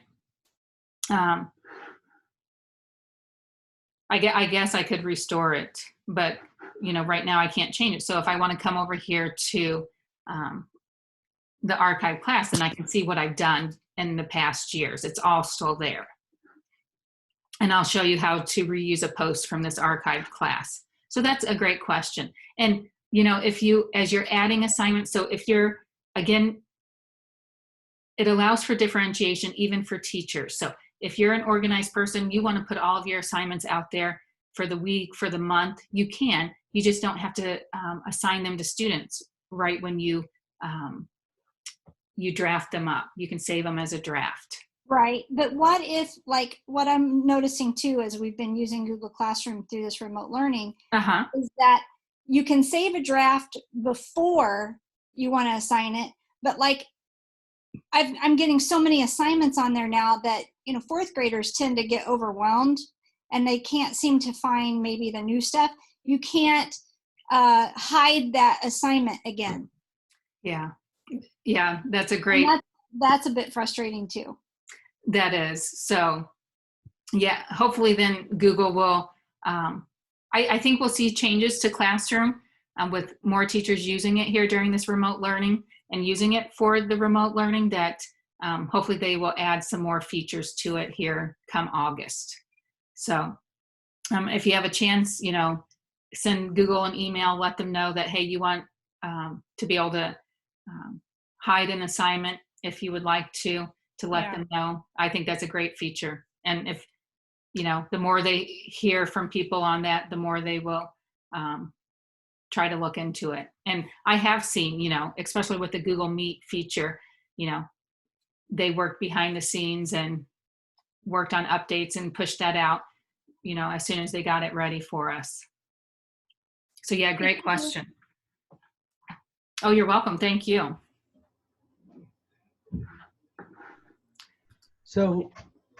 I guess I could restore it, but you know, right now I can't change it. So if I want to come over here to the archive class, then I can see what I've done in the past years. It's all still there. And I'll show you how to reuse a post from this archived class. So that's a great question. And you know, if you, as you're adding assignments, so if you're, again, it allows for differentiation even for teachers. So if you're an organized person, you want to put all of your assignments out there for the week, for the month, you can. You just don't have to assign them to students right when you you draft them up. You can save them as a draft. Right, but what if, like, what I'm noticing too, as we've been using Google Classroom through this remote learning, is that you can save a draft before you want to assign it, but like, I'm getting so many assignments on there now that, you know, 4th graders tend to get overwhelmed and they can't seem to find maybe the new stuff. You can't hide that assignment again. Yeah, that's a great. That's a bit frustrating too. That is. So yeah, hopefully then Google will, I think we'll see changes to Classroom with more teachers using it here during this remote learning and using it for the remote learning, that hopefully they will add some more features to it here come August. So if you have a chance, you know, send Google an email, let them know that, hey, you want to be able to hide an assignment if you would like to let them know. I think that's a great feature. And if, you know, the more they hear from people on that, the more they will try to look into it. And I have seen, you know, especially with the Google Meet feature, you know, they worked behind the scenes and worked on updates and pushed that out, you know, as soon as they got it ready for us. So yeah, great question. Oh, you're welcome. Thank you. So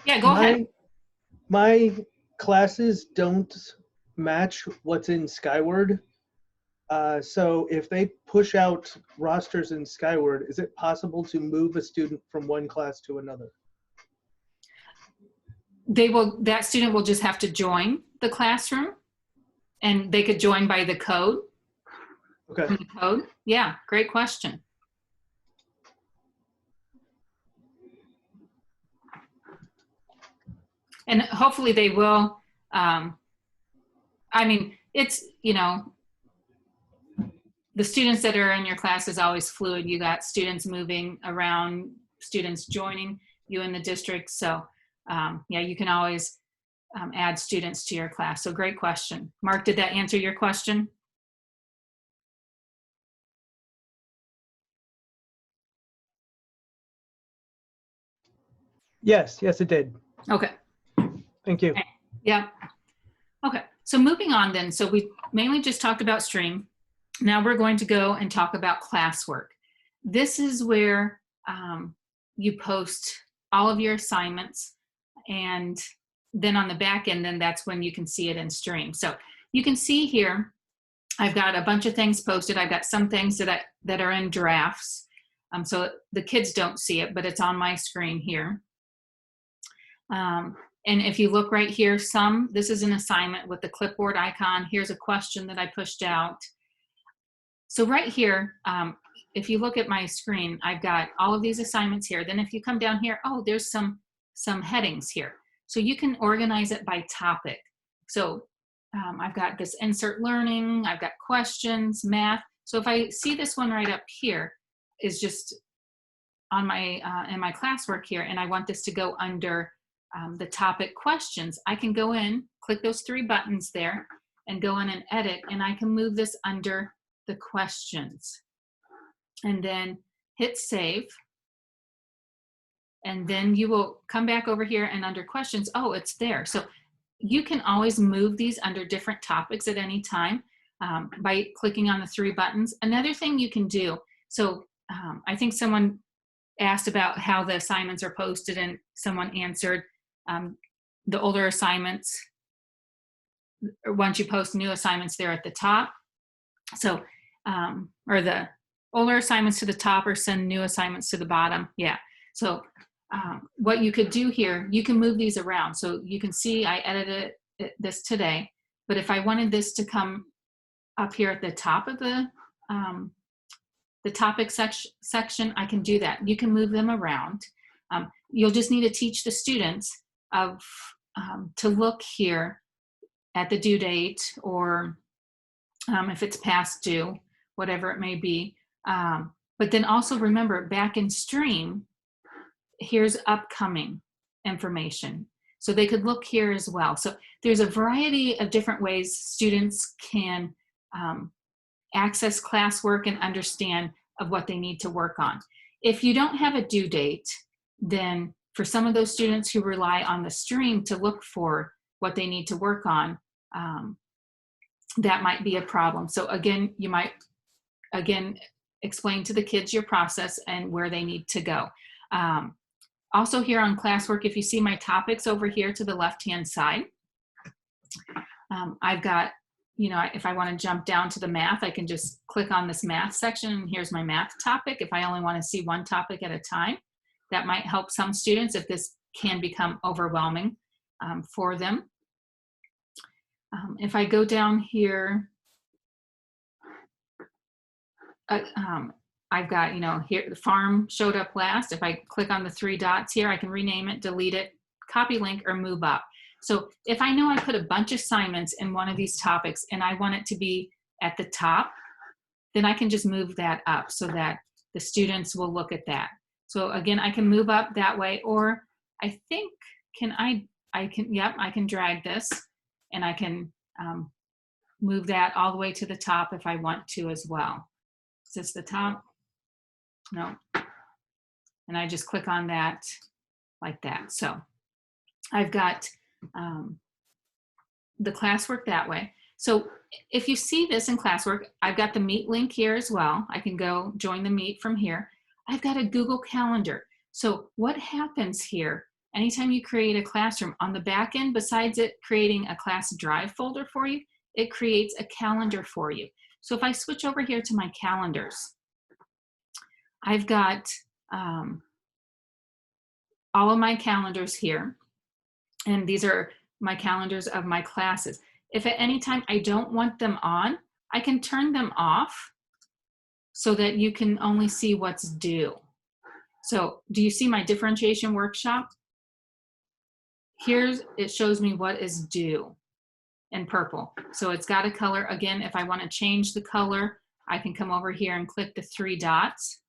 yeah, go ahead. My classes don't match what's in Skyward. So if they push out rosters in Skyward, is it possible to move a student from one class to another? That student will just have to join the classroom, and they could join by the code. Okay. From the code. Yeah, great question. And hopefully they will. I mean, it's, you know, the students that are in your class is always fluid. You got students moving around, students joining you in the district. So yeah, you can always add students to your class. So great question. Mark, did that answer your question? Yes, yes, it did. Okay. Thank you. Okay. Yeah. Okay. So moving on then. So we mainly just talked about stream. Now we're going to go and talk about classwork. This is where you post all of your assignments, and then on the back end, then that's when you can see it in stream. So you can see here, I've got a bunch of things posted. I've got some things that are in drafts. So the kids don't see it, but it's on my screen here. And if you look right here, this is an assignment with the clipboard icon. Here's a question that I pushed out. So right here, if you look at my screen, I've got all of these assignments here. Then if you come down here, oh, there's some headings here. So you can organize it by topic. So I've got this insert learning, I've got questions, math. So if I see this one right up here is just on my, in my classwork here, and I want this to go under the topic questions, I can go in, click those 3 buttons there, and go in and edit, and I can move this under the questions. And then hit save. And then you will come back over here and under questions, oh, it's there. So you can always move these under different topics at any time by clicking on the 3 buttons. Another thing you can do, so I think someone asked about how the assignments are posted, and someone answered the older assignments, once you post new assignments, they're at the top. So, or the older assignments to the top, or send new assignments to the bottom. Yeah. So what you could do here, you can move these around. So you can see I edited this today, but if I wanted this to come up here at the top of the topic section, I can do that. You can move them around. You'll just need to teach the students to look here at the due date, or if it's past due, whatever it may be. But then also remember, back in stream, here's upcoming information. So they could look here as well. So there's a variety of different ways students can access classwork and understand of what they need to work on. If you don't have a due date, then for some of those students who rely on the stream to look for what they need to work on, that might be a problem. So again, you might, explain to the kids your process and where they need to go. Also here on classwork, if you see my topics over here to the left-hand side, I've got, you know, if I want to jump down to the math, I can just click on this math section, and here's my math topic. If I only want to see one topic at a time, that might help some students if this can become overwhelming for them. If I go down here, I've got, you know, here the farm showed up last. If I click on the 3 dots here, I can rename it, delete it, copy link, or move up. So if I know I put a bunch of assignments in one of these topics and I want it to be at the top, then I can just move that up so that the students will look at that. So again, I can move up that way, or I think, I can drag this, and I can move that all the way to the top if I want to as well. Is this the top? No. And I just click on that like that. So I've got the classwork that way. So if you see this in classwork, I've got the Meet link here as well. I can go join the Meet from here. I've got a Google Calendar. So what happens here, anytime you create a classroom, on the back end, besides it creating a class drive folder for you, it creates a calendar for you. So if I switch over here to my calendars, I've got all of my calendars here, and these are my calendars of my classes. If at any time I don't want them on, I can turn them off so that you can only see what's due. So do you see my differentiation workshop? it shows me what is due in purple. So it's got a color. Again, if I want to change the color, I can come over here and click the 3 dots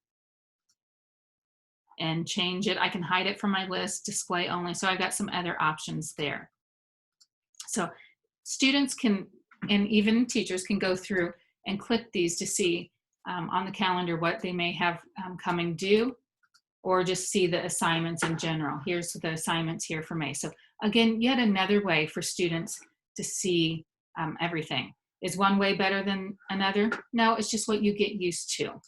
and change it. I can hide it from my list, display only. So I've got some other options there. So students can, and even teachers can go through and click these to see on the calendar what they may have coming due, or just see the assignments in general. Here's the assignments here for May. So again, yet another way for students to see everything. Is one way better than another? No, it's just what you get used to.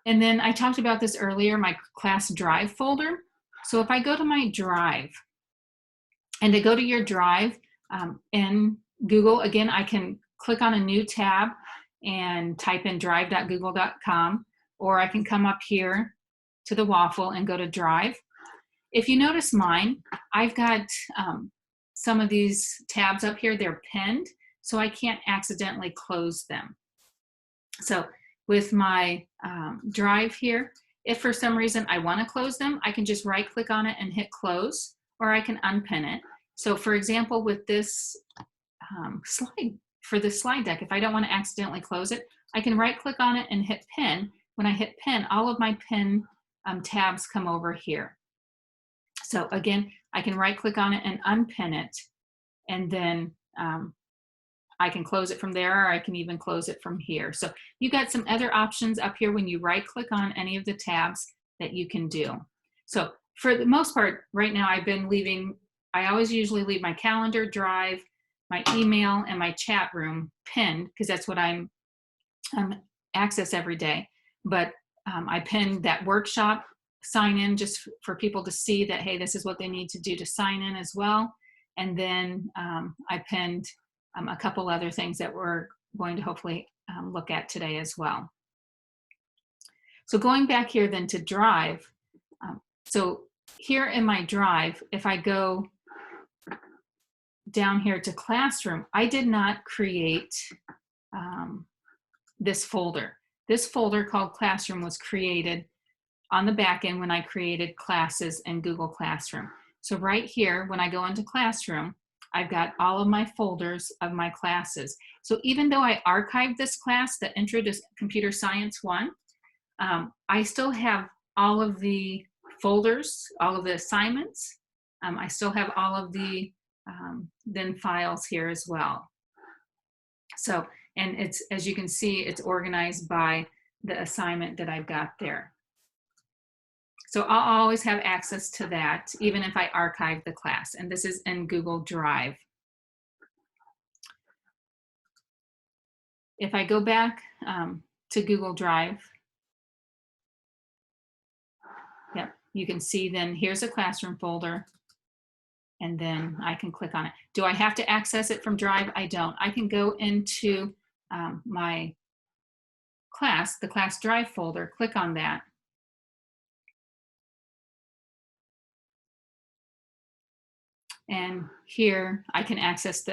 And then I talked about this earlier, my class drive folder. So if I go to my drive, and to go to your drive in Google, again, I can click on a new tab and type in drive.google.com, or I can come up here to the waffle and go to drive. If you notice mine, I've got some of these tabs up here, they're pinned, so I can't accidentally close them. So with my drive here, if for some reason I want to close them, I can just right click on it and hit close, or I can unpin it. So for example, with this slide, for this slide deck, if I don't want to accidentally close it, I can right click on it and hit pin. When I hit pin, all of my pin tabs come over here. So again, I can right click on it and unpin it, and then I can close it from there, or I can even close it from here. So you got some other options up here when you right click on any of the tabs that you can do. So for the most part, right now I've been leaving, I always usually leave my calendar, drive, my email, and my chat room pinned, because that's what I'm access every day. But I pinned that workshop sign in just for people to see that, hey, this is what they need to do to sign in as well. And then I pinned a couple other things that we're going to hopefully look at today as well. So going back here then to drive, so here in my drive, if I go down here to classroom, I did not create this folder. This folder called classroom was created on the back end when I created classes in Google Classroom. So right here, when I go into classroom, I've got all of my folders of my classes. So even though I archived this class, the Intro to Computer Science 1, I still have all of the folders, all of the assignments. I still have all of the then files here as well. So, and it's, as you can see, it's organized by the assignment that I've got there. So I'll always have access to that, even if I archive the class. And this is in Google Drive. If I go back to Google Drive, yep, you can see then here's a classroom folder, and then I can click on it. Do I have to access it from Drive? I don't. I can go into my class, the class Drive folder, click on that. And here I can access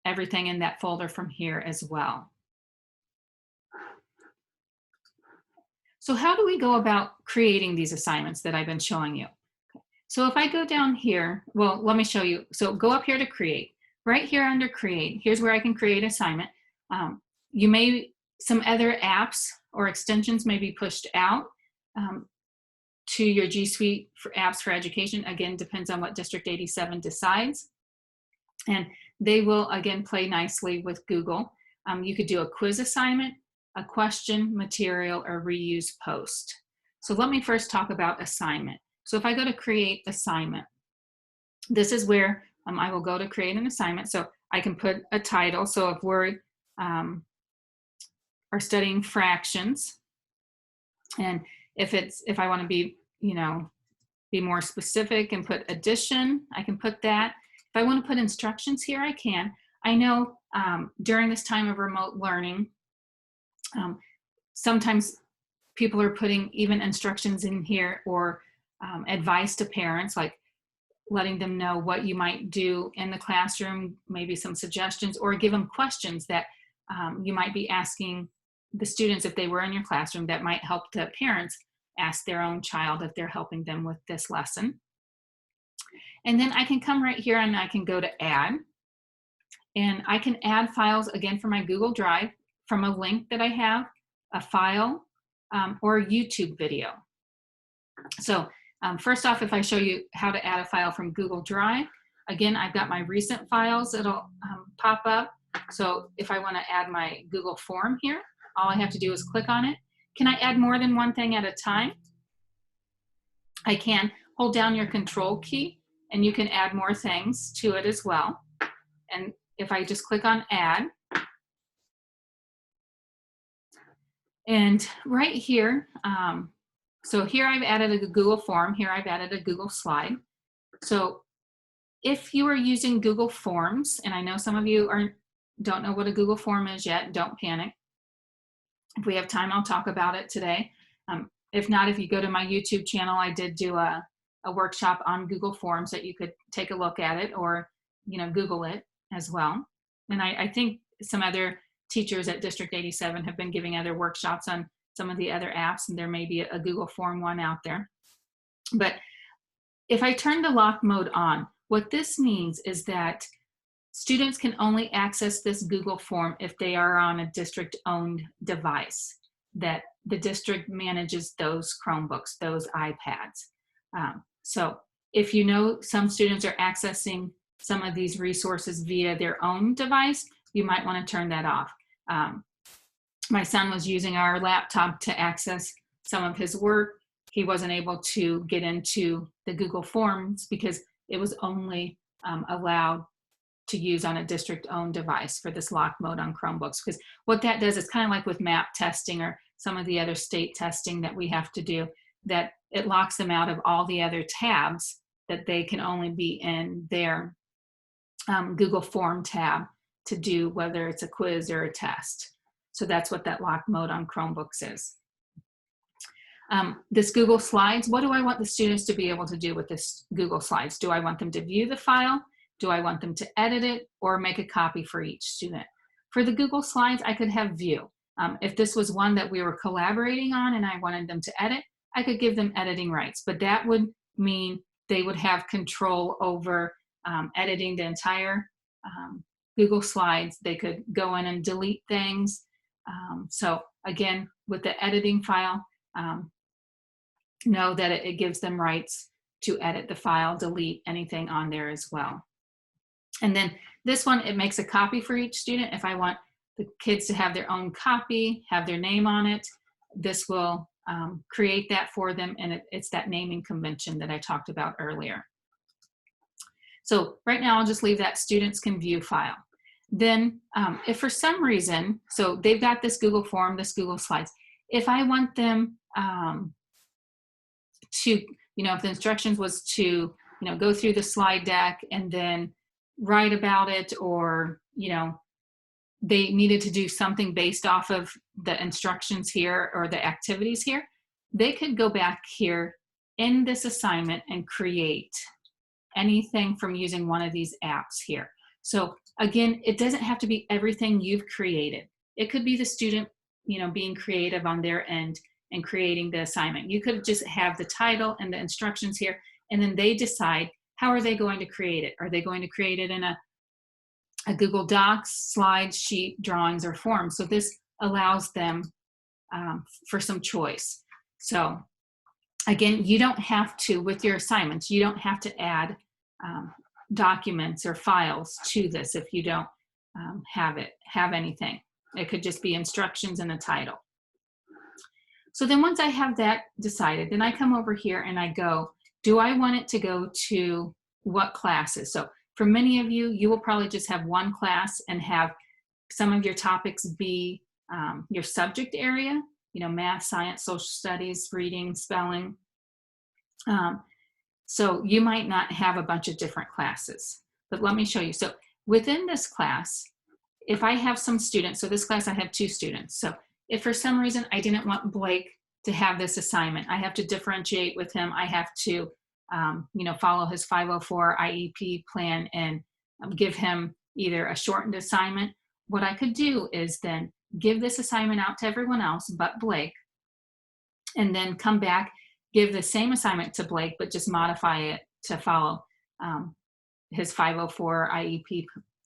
everything in that folder from here as well. So how do we go about creating these assignments that I've been showing you? So if I go down here, well, let me show you. So go up here to create. Right here under create, here's where I can create assignment. Some other apps or extensions may be pushed out to your G Suite for apps for education. Again, depends on what District 87 decides. And they will, again, play nicely with Google. You could do a quiz assignment, a question, material, or reuse post. So let me first talk about assignment. So if I go to create assignment, this is where I will go to create an assignment. So I can put a title. So if we're are studying fractions, and if I want to be, be more specific and put addition, I can put that. If I want to put instructions here, I can. I know during this time of remote learning, sometimes people are putting even instructions in here, or advice to parents, like letting them know what you might do in the classroom, maybe some suggestions, or give them questions that you might be asking the students if they were in your classroom that might help the parents ask their own child if they're helping them with this lesson. And then I can come right here and I can go to add. And I can add files again from my Google Drive from a link that I have, a file, or a YouTube video. So first off, if I show you how to add a file from Google Drive, again, I've got my recent files that'll pop up. So if I want to add my Google form here, all I have to do is click on it. Can I add more than one thing at a time? I can. Hold down your control key and you can add more things to it as well. And if I just click on add, and right here, so here I've added a Google form, here I've added a Google slide. So if you are using Google Forms, and I know some of you don't know what a Google form is yet, don't panic. If we have time, I'll talk about it today. If not, if you go to my YouTube channel, I did do a workshop on Google Forms that you could take a look at it, or Google it as well. And I think some other teachers at District 87 have been giving other workshops on some of the other apps, and there may be a Google Form one out there. But if I turn the lock mode on, what this means is that students can only access this Google form if they are on a district-owned device, that the district manages those Chromebooks, those iPads. So if you know some students are accessing some of these resources via their own device, you might want to turn that off. My son was using our laptop to access some of his work. He wasn't able to get into the Google Forms because it was only allowed to use on a district-owned device for this lock mode on Chromebooks. Because what that does is kind of like with map testing or some of the other state testing that we have to do, that it locks them out of all the other tabs, that they can only be in their Google Form tab to do, whether it's a quiz or a test. So that's what that lock mode on Chromebooks is. This Google Slides, what do I want the students to be able to do with this Google Slides? Do I want them to view the file? Do I want them to edit it or make a copy for each student? For the Google Slides, I could have view. If this was one that we were collaborating on and I wanted them to edit, I could give them editing rights, but that would mean they would have control over editing the entire Google Slides. They could go in and delete things. So again, with the editing file, know that it gives them rights to edit the file, delete anything on there as well. And then this one, it makes a copy for each student. If I want the kids to have their own copy, have their name on it, this will create that for them, and it's that naming convention that I talked about earlier. So right now I'll just leave that students can view file. Then if for some reason, so they've got this Google form, this Google Slides, if I want them to, if the instructions was to, go through the slide deck and then write about it, or, they needed to do something based off of the instructions here or the activities here, they could go back here in this assignment and create anything from using one of these apps here. So again, it doesn't have to be everything you've created. It could be the student, being creative on their end and creating the assignment. You could just have the title and the instructions here, and then they decide how are they going to create it. Are they going to create it in a Google Docs, slides, sheet, drawings, or forms? So this allows them for some choice. So again, you don't have to, with your assignments, you don't have to add documents or files to this if you don't have anything. It could just be instructions and a title. So then once I have that decided, then I come over here and I go, do I want it to go to what classes? So for many of you, you will probably just have one class and have some of your topics be your subject area, math, science, social studies, reading, spelling. So you might not have a bunch of different classes, but let me show you. So within this class, if I have some students, so this class I have 2 students. So if for some reason I didn't want Blake to have this assignment, I have to differentiate with him. I have to, follow his 504 IEP plan and give him either a shortened assignment. What I could do is then give this assignment out to everyone else but Blake, and then come back, give the same assignment to Blake, but just modify it to follow his 504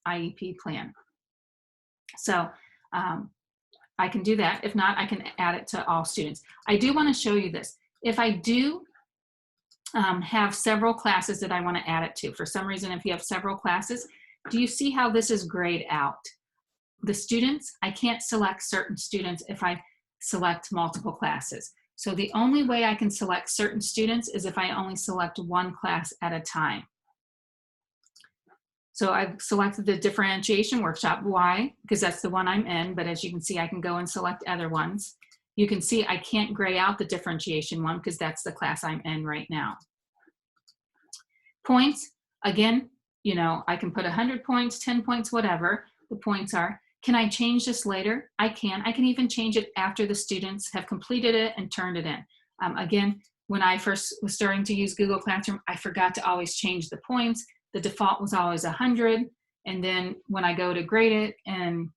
IEP plan. So I can do that. If not, I can add it to all students. I do want to show you this. If I do have several classes that I want to add it to, for some reason, if you have several classes, do you see how this is grayed out? The students, I can't select certain students if I select multiple classes. So the only way I can select certain students is if I only select one class at a time. So I've selected the differentiation workshop. Why? Because that's the one I'm in, but as you can see, I can go and select other ones. You can see I can't gray out the differentiation one because that's the class I'm in right now. Points, again, you know, I can put 100 points, 10 points, whatever the points are. Can I change this later? I can. I can even change it after the students have completed it and turned it in. Again, when I first was starting to use Google Classroom, I forgot to always change the points. The default was always 100. And then when I go to grade it and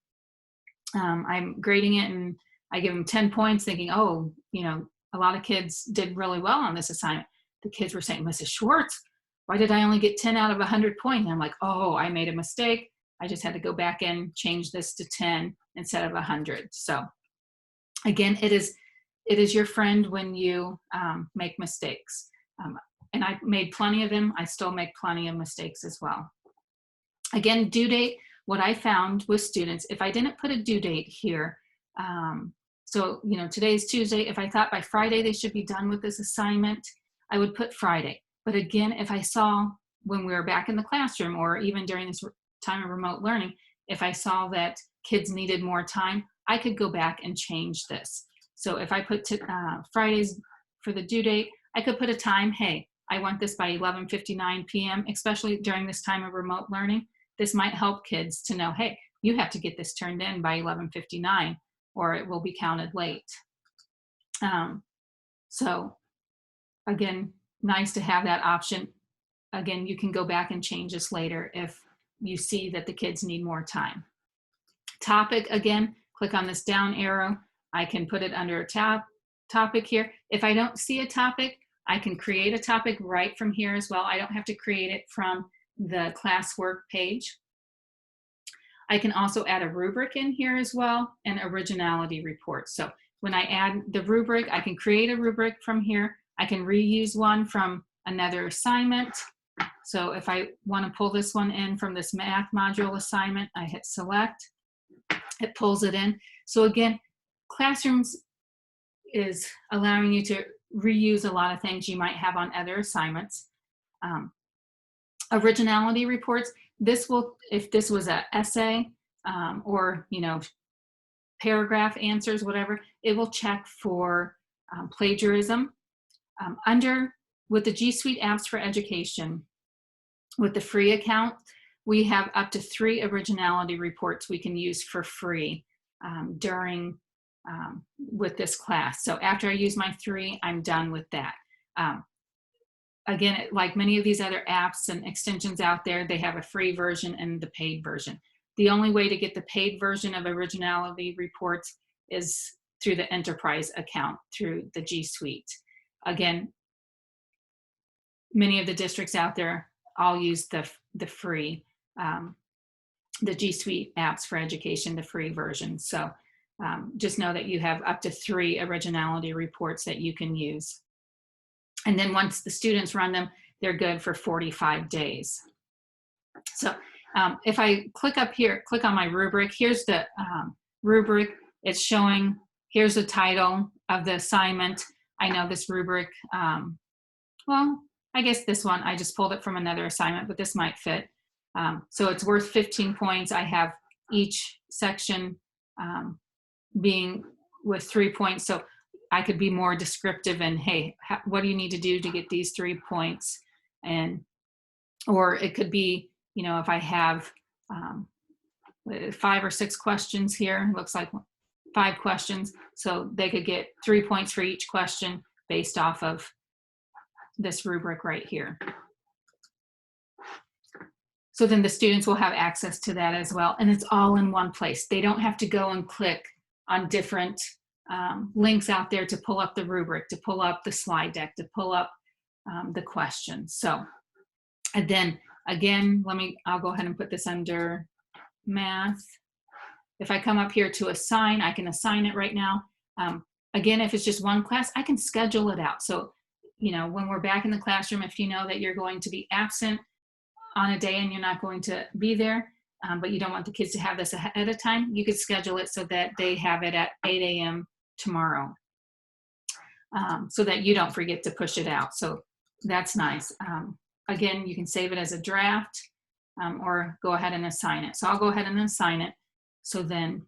I'm grading it and I give them 10 points thinking, oh, you know, a lot of kids did really well on this assignment. The kids were saying, Mrs. Schwartz, why did I only get 10 out of 100 points? And I'm like, oh, I made a mistake. I just had to go back and change this to 10 instead of 100. So again, it is your friend when you make mistakes. And I made plenty of them. I still make plenty of mistakes as well. Again, due date, what I found with students, if I didn't put a due date here, so, you know, today's Tuesday, if I thought by Friday they should be done with this assignment, I would put Friday. But again, if I saw when we were back in the classroom or even during this time of remote learning, if I saw that kids needed more time, I could go back and change this. So if I put Fridays for the due date, I could put a time, hey, I want this by 11:59 p.m., especially during this time of remote learning. This might help kids to know, hey, you have to get this turned in by 11:59 or it will be counted late. So again, nice to have that option. Again, you can go back and change this later if you see that the kids need more time. Topic, again, click on this down arrow. I can put it under a topic here. If I don't see a topic, I can create a topic right from here as well. I don't have to create it from the classwork page. I can also add a rubric in here as well and originality report. So when I add the rubric, I can create a rubric from here. I can reuse one from another assignment. So if I want to pull this one in from this math module assignment, I hit select, it pulls it in. So again, Classrooms is allowing you to reuse a lot of things you might have on other assignments. Originality reports, this will, if this was an essay or, you know, paragraph answers, whatever, it will check for plagiarism. With the G Suite apps for education, with the free account, we have up to 3 originality reports we can use for free during with this class. So after I use my 3, I'm done with that. Again, like many of these other apps and extensions out there, they have a free version and the paid version. The only way to get the paid version of originality reports is through the enterprise account through the G Suite. Again, many of the districts out there all use the free, the G Suite apps for education, the free version. So just know that you have up to 3 originality reports that you can use. And then once the students run them, they're good for 45 days. So if I click up here, click on my rubric, here's the rubric. It's showing, here's the title of the assignment. I know this rubric, well, I guess this one, I just pulled it from another assignment, but this might fit. So it's worth 15 points. I have each section being with 3 points. So I could be more descriptive and, hey, what do you need to do to get these 3 points? And, or it could be, you know, if I have 5 or 6 questions here, looks like 5 questions. So they could get 3 points for each question based off of this rubric right here. So then the students will have access to that as well. And it's all in one place. They don't have to go and click on different links out there to pull up the rubric, to pull up the slide deck, to pull up the questions. So And then again, I'll go ahead and put this under math. If I come up here to assign, I can assign it right now. Again, if it's just one class, I can schedule it out. So, you know, when we're back in the classroom, if you know that you're going to be absent on a day and you're not going to be there, but you don't want the kids to have this ahead of time, you could schedule it so that they have it at 8 a.m. tomorrow, so that you don't forget to push it out. So that's nice. Again, you can save it as a draft, or go ahead and assign it. So I'll go ahead and assign it. So then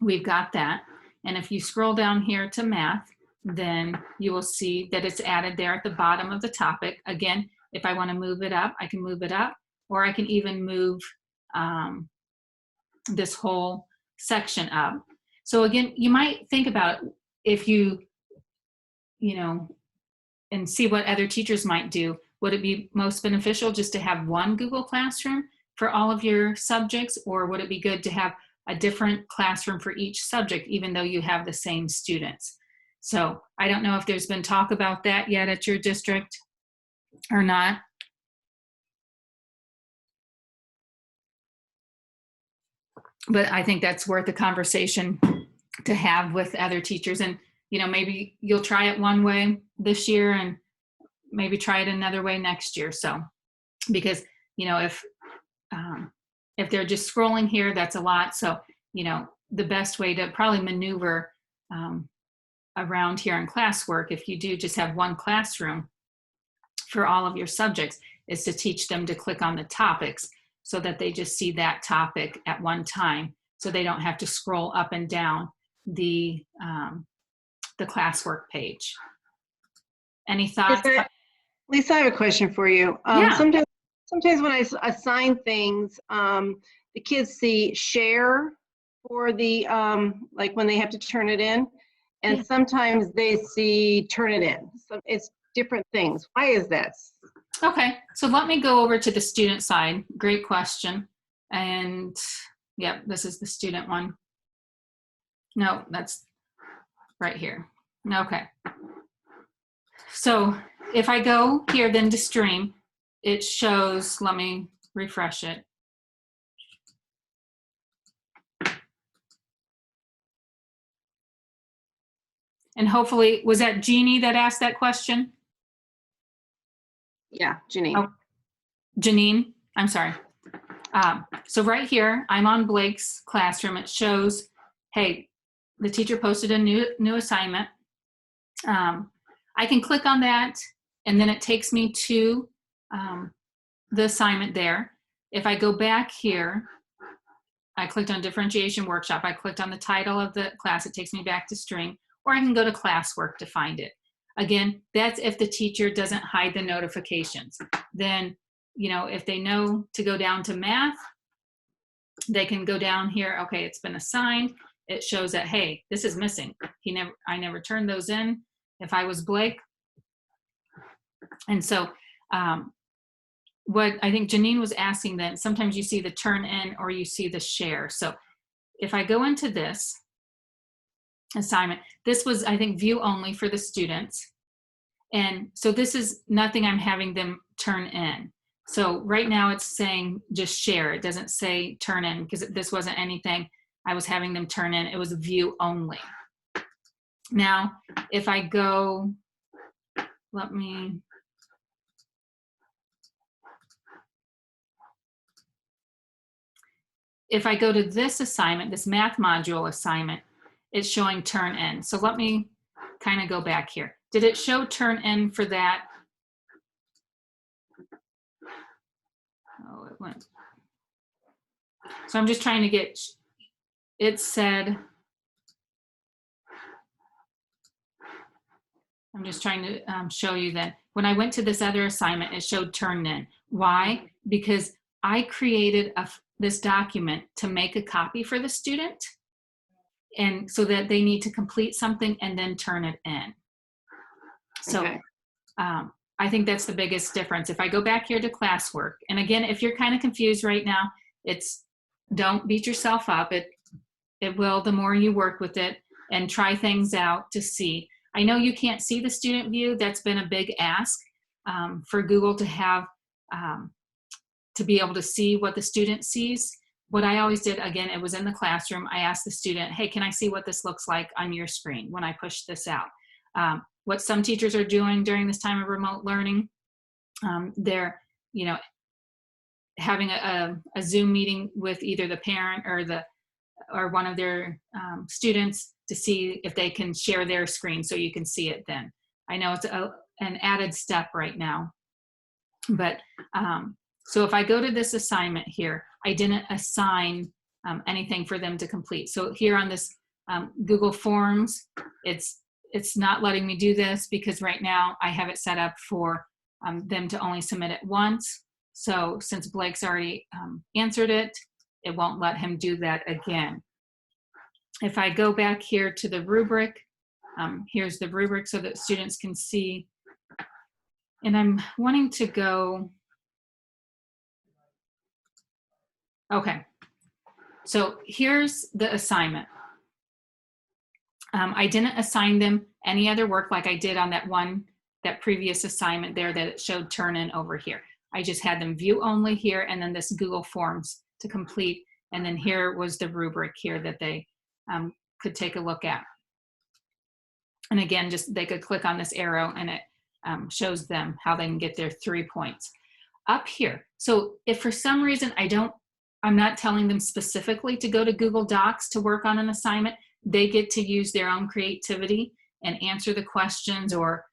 we've got that. And if you scroll down here to math, then you will see that it's added there at the bottom of the topic. Again, if I want to move it up, I can move it up, or I can even move this whole section up. So again, you might think about if you know, and see what other teachers might do. Would it be most beneficial just to have one Google Classroom for all of your subjects, or would it be good to have a different classroom for each subject, even though you have the same students? So I don't know if there's been talk about that yet at your district or not. But I think that's worth a conversation to have with other teachers. And, you know, maybe you'll try it one way this year and maybe try it another way next year. So, because, you know, if they're just scrolling here, that's a lot. So, you know, the best way to probably maneuver around here in classwork, if you do just have one classroom for all of your subjects, is to teach them to click on the topics so that they just see that topic at one time, so they don't have to scroll up and down the classwork page. Any thoughts? Lisa, I have a question for you. Yeah. Sometimes when I assign things, the kids see share for the, like when they have to turn it in, and Yeah. sometimes they see turn it in. So it's different things. Why is that? Okay, so let me go over to the student side. Great question. And yeah, this is the student one. No, that's right here. Okay. So if I go here then to stream, it shows, let me refresh it. And hopefully, was that Jeannie that asked that question? Yeah, Janine. Oh, Janine, I'm sorry. So right here, I'm on Blake's classroom. It shows, hey, the teacher posted a new assignment. I can click on that, and then it takes me to the assignment there. If I go back here, I clicked on differentiation workshop. I clicked on the title of the class. It takes me back to string, or I can go to classwork to find it. Again, that's if the teacher doesn't hide the notifications. Then, you know, if they know to go down to math, they can go down here. Okay, it's been assigned. It shows that, hey, this is missing. I never turned those in if I was Blake. And so what I think Janine was asking, then sometimes you see the turn in or you see the share. So if I go into this assignment, this was, I think, view only for the students. And so this is nothing I'm having them turn in. So right now it's saying just share. It doesn't say turn in, because this wasn't anything I was having them turn in. It was view only. Now, if I go, if I go to this assignment, this math module assignment, it's showing turn in. So let me kind of go back here. Did it show turn in for that? Oh, it went. So I'm just trying to get, it said, I'm just trying to show you that when I went to this other assignment, it showed turn in. Why? Because I created this document to make a copy for the student, and so that they need to complete something and then turn it in. So okay. I think that's the biggest difference. If I go back here to classwork, and again, if you're kind of confused right now, don't beat yourself up. It will, the more you work with it and try things out to see. I know you can't see the student view. That's been a big ask. for Google to have, to be able to see what the student sees. What I always did, again, it was in the classroom, I asked the student, hey, can I see what this looks like on your screen when I push this out? What some teachers are doing during this time of remote learning, they're, you know, having a Zoom meeting with either the parent or one of their students to see if they can share their screen so you can see it then. I know it's an added step right now, but so if I go to this assignment here, I didn't assign anything for them to complete. So here on this Google Forms, it's not letting me do this because right now I have it set up for them to only submit it once. So since Blake's already answered it, it won't let him do that again. If I go back here to the rubric, here's the rubric so that students can see. And I'm wanting to go, okay. So here's the assignment. I didn't assign them any other work like I did on that previous assignment there that it showed turn in over here. I just had them view only here and then this Google Forms to complete. And then here was the rubric here that they could take a look at. And again, just they could click on this arrow and it shows them how they can get their 3 points. Up here, so if for some reason I'm not telling them specifically to go to Google Docs to work on an assignment, they get to use their own creativity and answer the questions or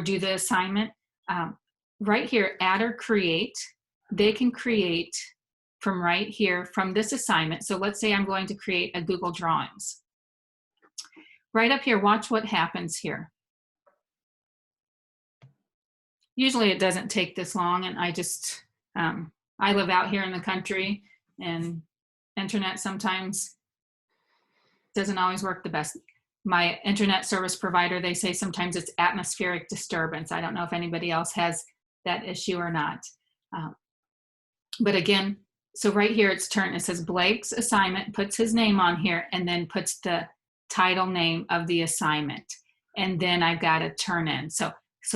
do the assignment. Right here, add or create, they can create from right here from this assignment. So let's say I'm going to create a Google Drawings. Right up here, watch what happens here. Usually it doesn't take this long, and I live out here in the country and internet sometimes doesn't always work the best. My internet service provider, they say sometimes it's atmospheric disturbance. I don't know if anybody else has that issue or not. But again, so right here it's turn, it says Blake's assignment, puts his name on here and then puts the title name of the assignment. And then I've got to turn in. So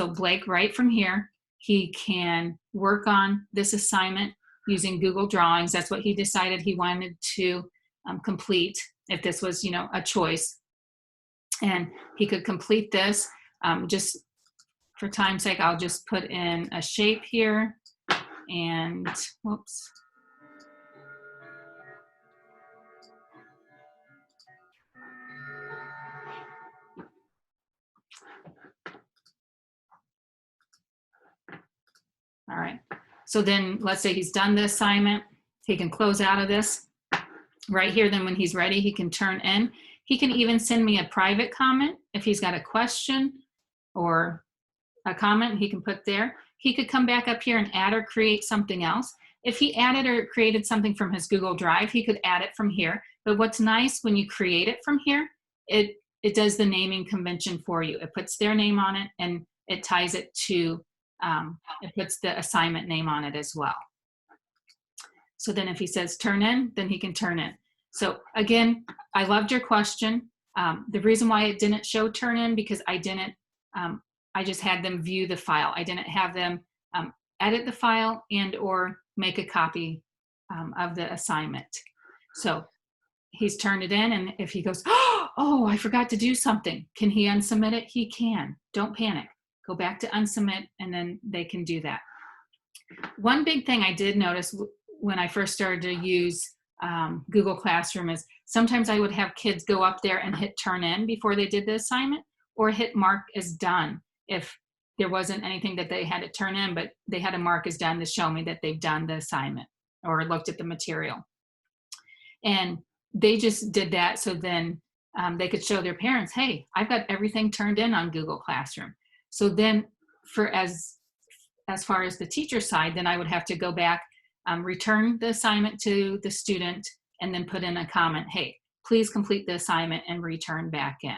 Blake, right from here, he can work on this assignment using Google Drawings. That's what he decided he wanted to complete if this was, you know, a choice. And he could complete this. Just for time's sake, I'll just put in a shape here and, whoops. All right, so then let's say he's done the assignment. He can close out of this. Right here, then when he's ready, he can turn in. He can even send me a private comment if he's got a question or a comment he can put there. He could come back up here and add or create something else. If he added or created something from his Google Drive, he could add it from here. But what's nice when you create it from here, it does the naming convention for you. It puts their name on it and it ties it to, it puts the assignment name on it as well. So then if he says turn in, then he can turn in. So again, I loved your question. The reason why it didn't show turn in because I just had them view the file. I didn't have them edit the file and or make a copy of the assignment. So he's turned it in, and if he goes, oh, I forgot to do something, can he unsubmit it? He can. Don't panic. Go back to unsubmit, and then they can do that. One big thing I did notice when I first started to use Google Classroom is sometimes I would have kids go up there and hit turn in before they did the assignment, or hit mark as done if there wasn't anything that they had to turn in, but they had a mark as done to show me that they've done the assignment or looked at the material. And they just did that so then they could show their parents, hey, I've got everything turned in on Google Classroom. So then for as far as the teacher side, then I would have to go back, return the assignment to the student, and then put in a comment, hey, please complete the assignment and return back in.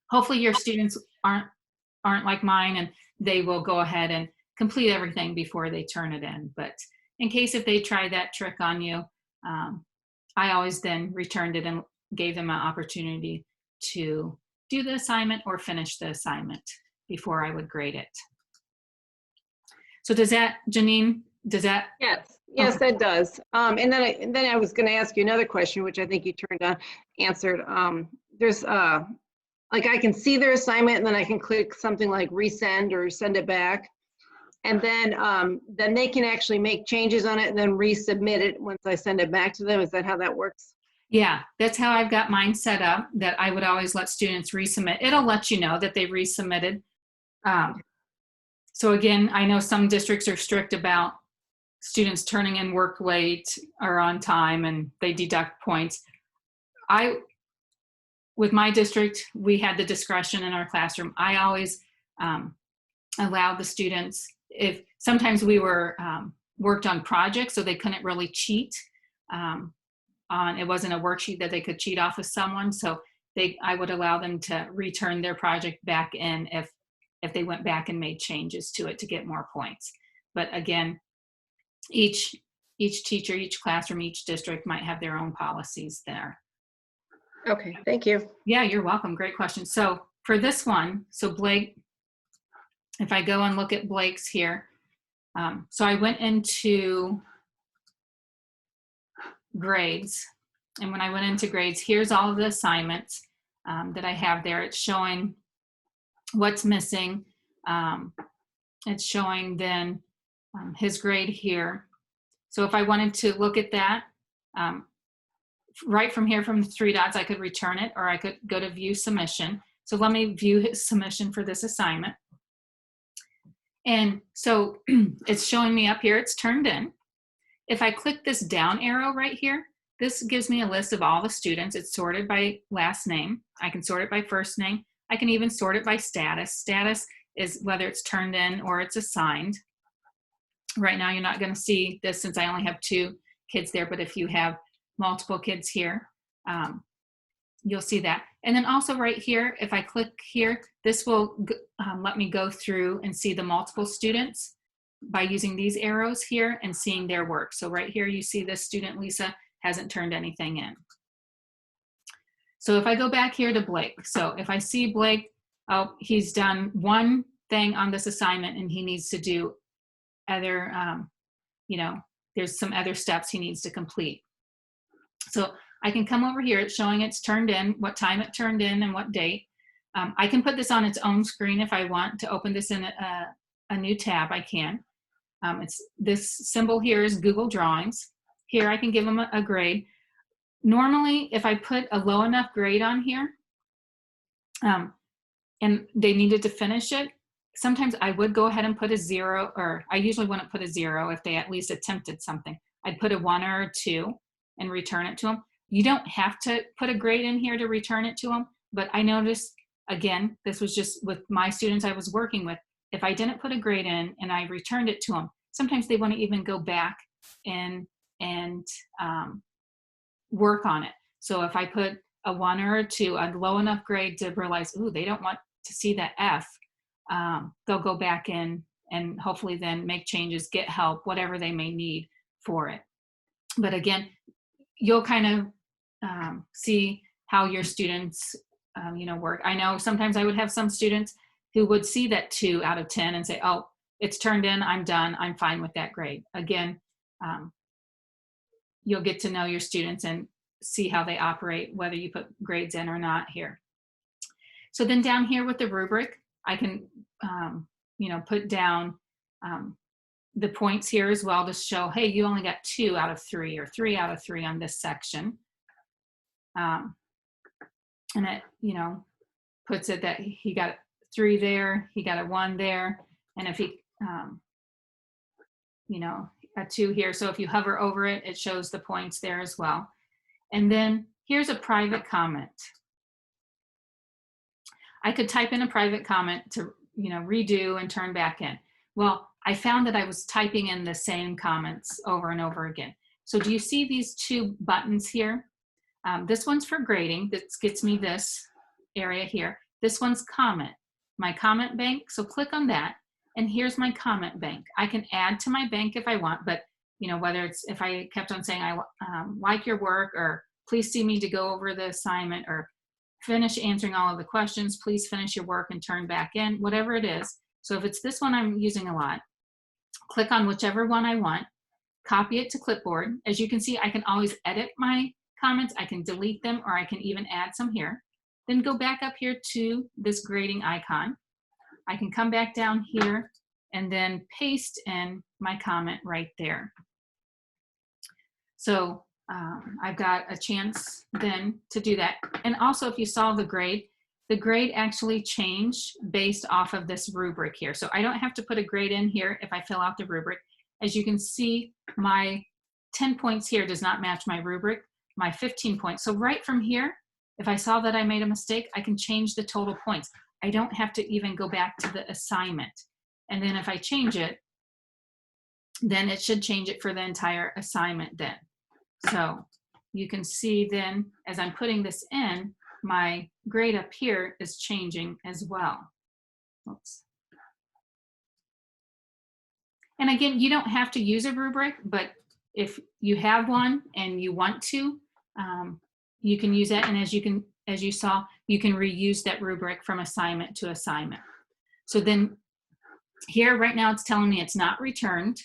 Hopefully your students aren't like mine and they will go ahead and complete everything before they turn it in. But in case if they try that trick on you, I always then returned it and gave them an opportunity to do the assignment or finish the assignment before I would grade it. So does that, Janine, does that? Yes, Okay. that does. And then I was going to ask you another question, which I think you answered. There's like I can see their assignment, and then I can click something like resend or send it back, and then they can actually make changes on it and then resubmit it once I send it back to them. Is that how that works? Yeah, that's how I've got mine set up, that I would always let students resubmit. It'll let you know that they resubmitted. So again, I know some districts are strict about students turning in work late or on time, and they deduct points. With my district, we had the discretion in our classroom. I always allowed the students, if sometimes we were worked on projects, so they couldn't really cheat. It wasn't a worksheet that they could cheat off of someone, so I would allow them to return their project back in if they went back and made changes to it to get more points. But again, each teacher, each classroom, each district might have their own policies there. Okay, thank you. Yeah, you're welcome. Great question. So for this one, so Blake, if I go and look at Blake's here, so I went into grades, and when I went into grades, here's all of the assignments that I have there. It's showing what's missing. It's showing then his grade here. So if I wanted to look at that, right from here from the three dots, I could return it, or I could go to view submission. So let me view his submission for this assignment. And so it's showing me up here, it's turned in. If I click this down arrow right here, this gives me a list of all the students. It's sorted by last name. I can sort it by first name. I can even sort it by status. Status is whether it's turned in or it's assigned. Right now, you're not going to see this since I only have 2 kids there, but if you have multiple kids here, you'll see that. And then also right here, if I click here, this will let me go through and see the multiple students by using these arrows here and seeing their work. So right here, you see this student, Lisa, hasn't turned anything in. So if I go back here to Blake, so if I see Blake, oh, he's done one thing on this assignment and he needs to do other, there's some other steps he needs to complete. So I can come over here, it's showing it's turned in, what time it turned in and what date. I can put this on its own screen if I want to open this in a new tab, I can. This symbol here is Google Drawings. Here I can give them a grade. Normally, if I put a low enough grade on here and they needed to finish it, sometimes I would go ahead and put a 0, or I usually wouldn't put a 0 if they at least attempted something. I'd put a 1 or a 2 and return it to them. You don't have to put a grade in here to return it to them, but I noticed, again, this was just with my students I was working with, if I didn't put a grade in and I returned it to them, sometimes they want to even go back and work on it. So if I put a 1 or a 2, a low enough grade to realize, ooh, they don't want to see that F, they'll go back in and hopefully then make changes, get help, whatever they may need for it. But again, you'll kind of see how your students work. I know sometimes I would have some students who would see that 2 out of 10 and say, oh, it's turned in, I'm done, I'm fine with that grade. Again, you'll get to know your students and see how they operate, whether you put grades in or not here. So then down here with the rubric, I can put down the points here as well to show, hey, you only got 2 out of 3 or 3 out of 3 on this section. And it, puts it that he got 3 there, he got a 1 there, and if he, a 2 here. So if you hover over it, it shows the points there as well. And then here's a private comment. I could type in a private comment to, redo and turn back in. Well, I found that I was typing in the same comments over and over again. So do you see these 2 buttons here? This one's for grading. This gets me this area here. This one's comment, my comment bank. So click on that. And here's my comment bank. I can add to my bank if I want, but whether it's, if I kept on saying, I like your work, or please see me to go over the assignment, or finish answering all of the questions, please finish your work and turn back in, whatever it is. So if it's this one I'm using a lot, click on whichever one I want, copy it to clipboard. As you can see, I can always edit my comments. I can delete them, or I can even add some here. Then go back up here to this grading icon. I can come back down here and then paste in my comment right there. So I've got a chance then to do that. And also, if you saw the grade actually changed based off of this rubric here. So I don't have to put a grade in here if I fill out the rubric. As you can see, my 10 points here does not match my rubric, my 15 points. So right from here, if I saw that I made a mistake, I can change the total points. I don't have to even go back to the assignment. And then if I change it, then it should change it for the entire assignment then. So you can see then, as I'm putting this in, my grade up here is changing as well. Oops. And again, you don't have to use a rubric, but if you have one and you want to, you can use that. And as you saw, you can reuse that rubric from assignment to assignment. So then here right now it's telling me it's not returned.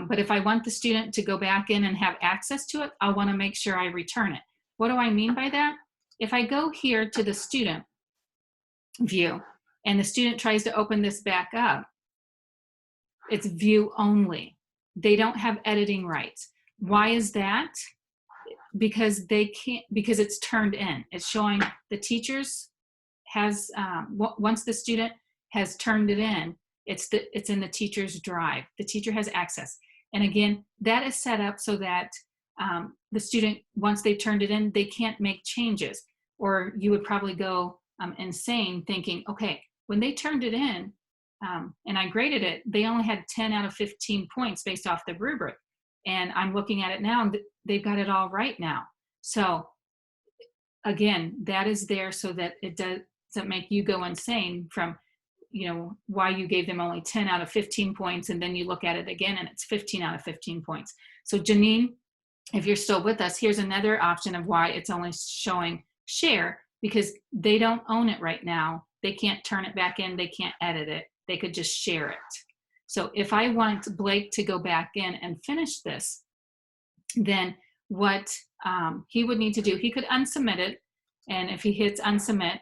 But if I want the student to go back in and have access to it, I want to make sure I return it. What do I mean by that? If I go here to the student view and the student tries to open this back up, it's view only. They don't have editing rights. Why is that? Because they can't, because it's turned in. It's showing the teachers has, once the student has turned it in, it's in the teacher's drive. The teacher has access. And again, that is set up so that the student, once they've turned it in, they can't make changes. Or you would probably go insane thinking, okay, when they turned it in and I graded it, they only had 10 out of 15 points based off the rubric. And I'm looking at it now and they've got it all right now. So again, that is there so that it doesn't make you go insane from, you know, why you gave them only 10 out of 15 points and then you look at it again and it's 15 out of 15 points. So Janine, if you're still with us, here's another option of why it's only showing share, because they don't own it right now. They can't turn it back in. They can't edit it. They could just share it. So if I want Blake to go back in and finish this, then what he would need to do, he could unsubmit it. And if he hits unsubmit,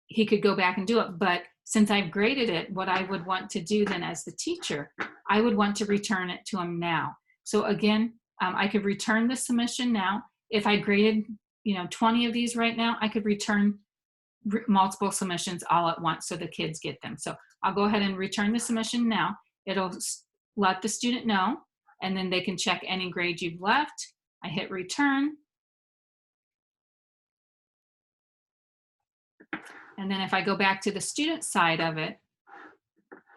he could go back and do it. But since I've graded it, what I would want to do then as the teacher, I would want to return it to him now. So again, I could return the submission now. If I graded, 20 of these right now, I could return multiple submissions all at once so the kids get them. So I'll go ahead and return the submission now. It'll let the student know, and then they can check any grade you've left. I hit return. And then if I go back to the student side of it,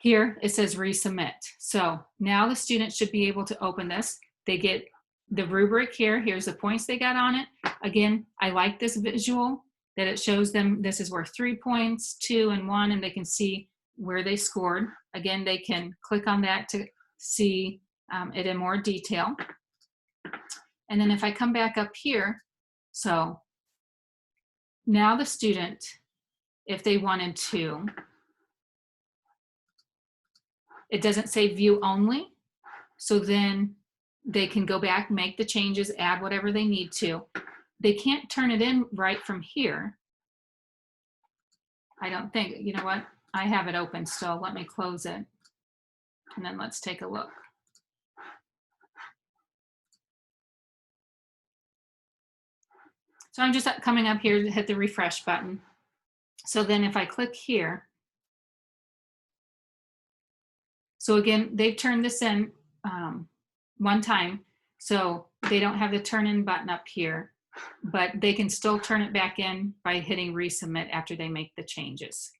here it says resubmit. So now the student should be able to open this. They get the rubric here. Here's the points they got on it. Again, I like this visual that it shows them this is where 3 points, 2, and 1, and they can see where they scored. Again, they can click on that to see it in more detail. And then if I come back up here, so now the student, if they wanted to, it doesn't say view only. So then they can go back, make the changes, add whatever they need to. They can't turn it in right from here. I don't think, you know what? I have it open still. Let me close it. And then let's take a look. So I'm just coming up here to hit the refresh button. So then if I click here, so again, they've turned this in one time, so they don't have the turn in button up here, but they can still turn it back in by hitting resubmit after they make the changes.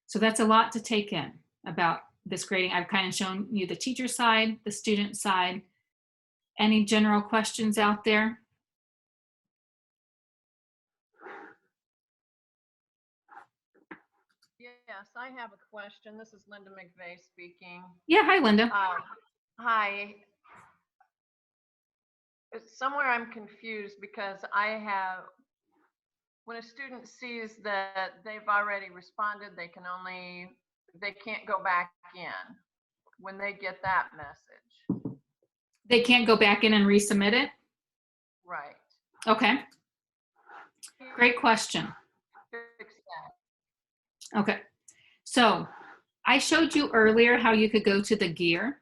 So that's a lot to take in about this grading. I've kind of shown you the teacher side, the student side. Any general questions out there? Yes, I have a question. This is Linda McVeigh speaking. Yeah, hi, Linda. Hi. Somewhere I'm confused because I have when a student sees that they've already responded, they can't go back in when they get that message. They can't go back in and resubmit it? Right. Okay, great question. Fix that. Okay, so I showed you earlier how you could go to the gear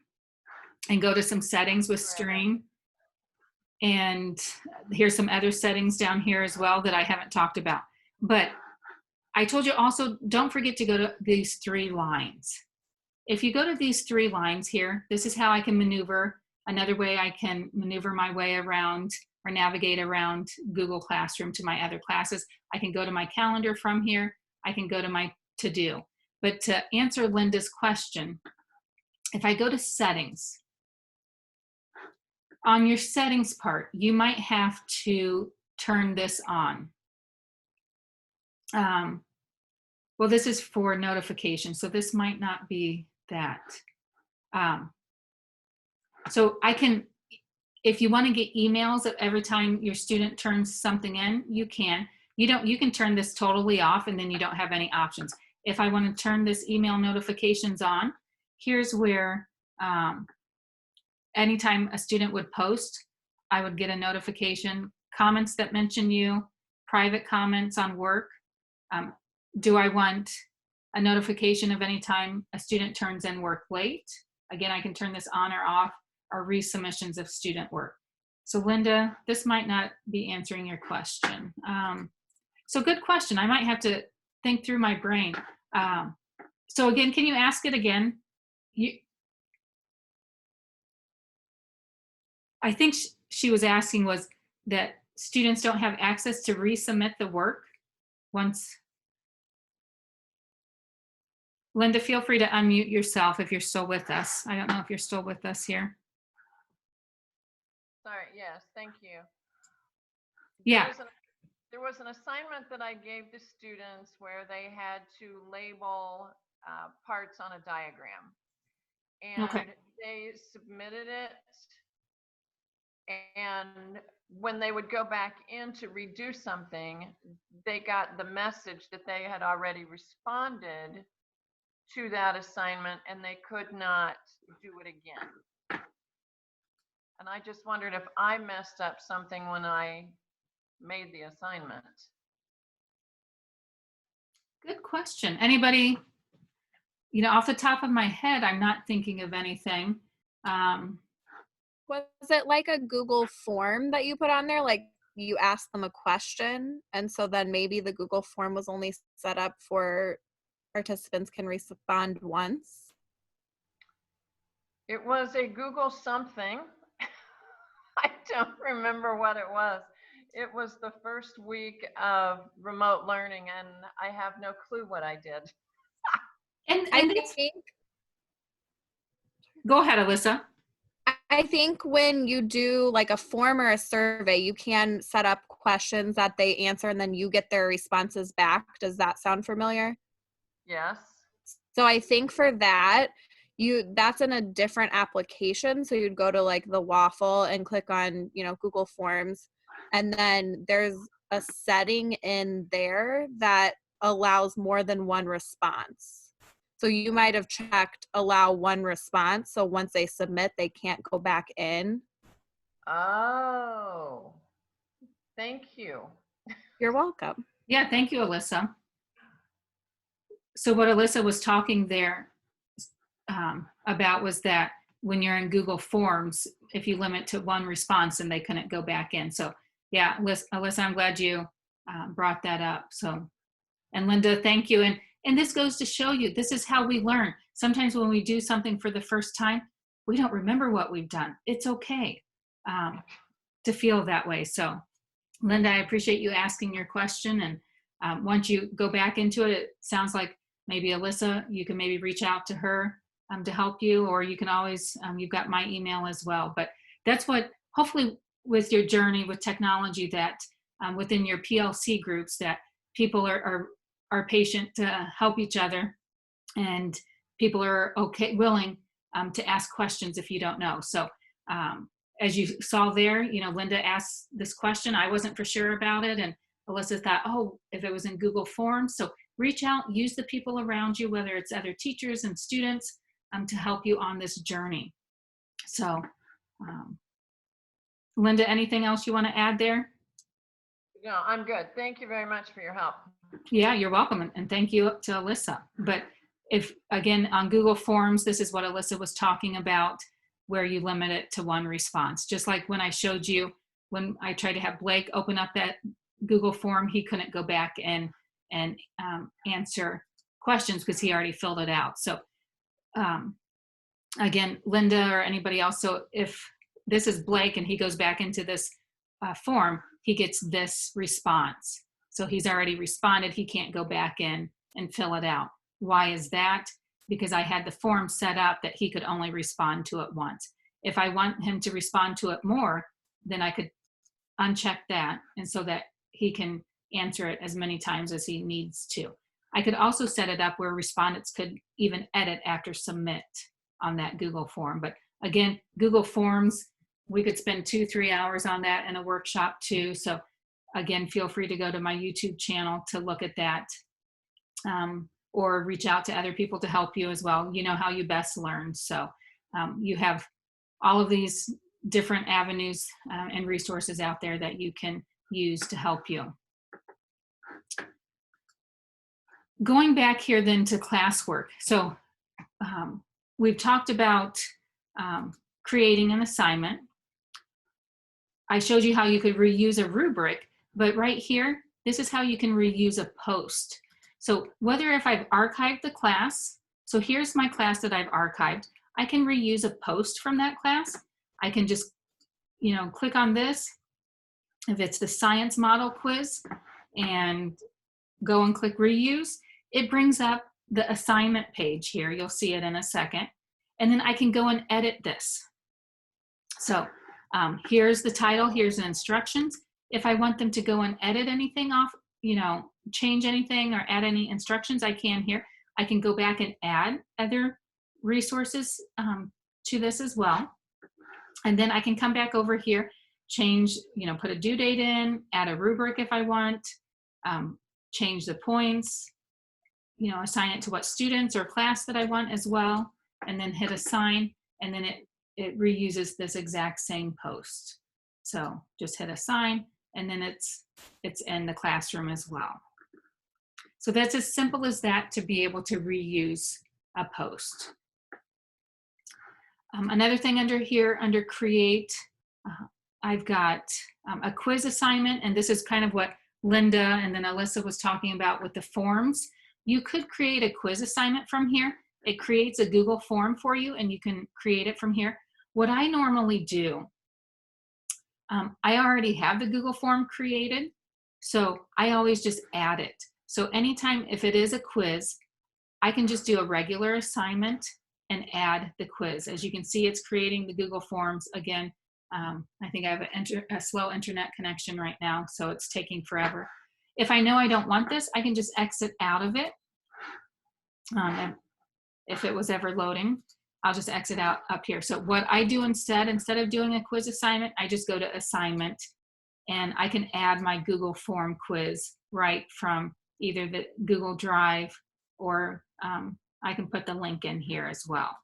and go to some settings with stream. And here's some other settings down here as well that I haven't talked about. But I told you also, don't forget to go to these 3 lines. If you go to these 3 lines here, this is how I can maneuver. Another way I can maneuver my way around or navigate around Google Classroom to my other classes. I can go to my calendar from here. I can go to my to-do. But to answer Linda's question, if I go to settings, on your settings part, you might have to turn this on. Well, this is for notification, so this might not be that. So I can, if you want to get emails of every time your student turns something in, you can. You can turn this totally off and then you don't have any options. If I want to turn this email notifications on, here's where anytime a student would post, I would get a notification, comments that mention you, private comments on work. Do I want a notification of any time a student turns in work late? Again, I can turn this on or off, or resubmissions of student work. So Linda, this might not be answering your question. So good question. I might have to think through my brain. So again, can you ask it again? I think she was asking was that students don't have access to resubmit the work once. Linda, feel free to unmute yourself if you're still with us. I don't know if you're still with us here. Sorry, yes, thank you. Yeah. There was an assignment that I gave to students where they had to label parts on a diagram. And okay. They submitted it. And when they would go back in to redo something, they got the message that they had already responded to that assignment and they could not do it again. And I just wondered if I messed up something when I made the assignment. Good question. Anybody, off the top of my head, I'm not thinking of anything. Was it like a Google form that you put on there? Like you asked them a question, and so then maybe the Google form was only set up for participants can respond once? It was a Google something. I don't remember what it was. It was the first week of remote learning, and I have no clue what I did. And I think. Go ahead, Alyssa. I think when you do like a form or a survey, you can set up questions that they answer and then you get their responses back. Does that sound familiar? Yes. So I think for that, that's in a different application. So you'd go to like the waffle and click on, Google Forms. And then there's a setting in there that allows more than one response. So you might have checked allow one response. So once they submit, they can't go back in. Oh, thank you. You're welcome. Yeah, thank you, Alyssa. So what Alyssa was talking there about was that when you're in Google Forms, if you limit to one response, then they couldn't go back in. So yeah, Alyssa, I'm glad you brought that up. So, and Linda, thank you. And this goes to show you, this is how we learn. Sometimes when we do something for the first time, we don't remember what we've done. It's okay to feel that way. So Linda, I appreciate you asking your question. And once you go back into it, it sounds like maybe Alyssa, you can maybe reach out to her to help you, or you can always, you've got my email as well. But that's what, hopefully with your journey with technology, that within your PLC groups, that people are patient to help each other, and people are willing to ask questions if you don't know. So as you saw there, Linda asked this question. I wasn't for sure about it, and Alyssa thought, oh, if it was in Google Forms. So reach out, use the people around you, whether it's other teachers and students, to help you on this journey. So, Linda, anything else you want to add there? No, I'm good. Thank you very much for your help. Yeah, you're welcome. And thank you to Alyssa. But if, again, on Google Forms, this is what Alyssa was talking about, where you limit it to one response. Just like when I showed you, when I tried to have Blake open up that Google form, he couldn't go back and answer questions because he already filled it out. So again, Linda or anybody else, so if this is Blake and he goes back into this form, he gets this response. So he's already responded, he can't go back in and fill it out. Why is that? Because I had the form set up that he could only respond to it once. If I want him to respond to it more, then I could uncheck that, and so that he can answer it as many times as he needs to. I could also set it up where respondents could even edit after submit on that Google form. But again, Google Forms, we could spend 2-3 hours on that in a workshop too. So again, feel free to go to my YouTube channel to look at that, or reach out to other people to help you as well. You know how you best learn. So you have all of these different avenues and resources out there that you can use to help you. Going back here then to classwork. So we've talked about creating an assignment. I showed you how you could reuse a rubric, but right here, this is how you can reuse a post. So whether if I've archived the class, so here's my class that I've archived, I can reuse a post from that class. I can just, click on this, if it's the science model quiz, and go and click reuse. It brings up the assignment page here. You'll see it in a second. And then I can go and edit this. So here's the title, here's the instructions. If I want them to go and edit anything off, change anything or add any instructions, I can here. I can go back and add other resources to this as well. And then I can come back over here, change, put a due date in, add a rubric if I want, change the points, assign it to what students or class that I want as well, and then hit assign, and then it reuses this exact same post. So just hit assign, and then it's in the classroom as well. So that's as simple as that to be able to reuse a post. Another thing under here, under create, I've got a quiz assignment, and this is kind of what Linda and then Alyssa was talking about with the forms. You could create a quiz assignment from here. It creates a Google form for you, and you can create it from here. What I normally do, I already have the Google form created, so I always just add it. So anytime, if it is a quiz, I can just do a regular assignment and add the quiz. As you can see, it's creating the Google Forms. Again, I think I have a slow internet connection right now, so it's taking forever. If I know I don't want this, I can just exit out of it. If it was ever loading, I'll just exit out up here. So what I do instead of doing a quiz assignment, I just go to assignment, and I can add my Google Form quiz right from either the Google Drive, or I can put the link in here as well.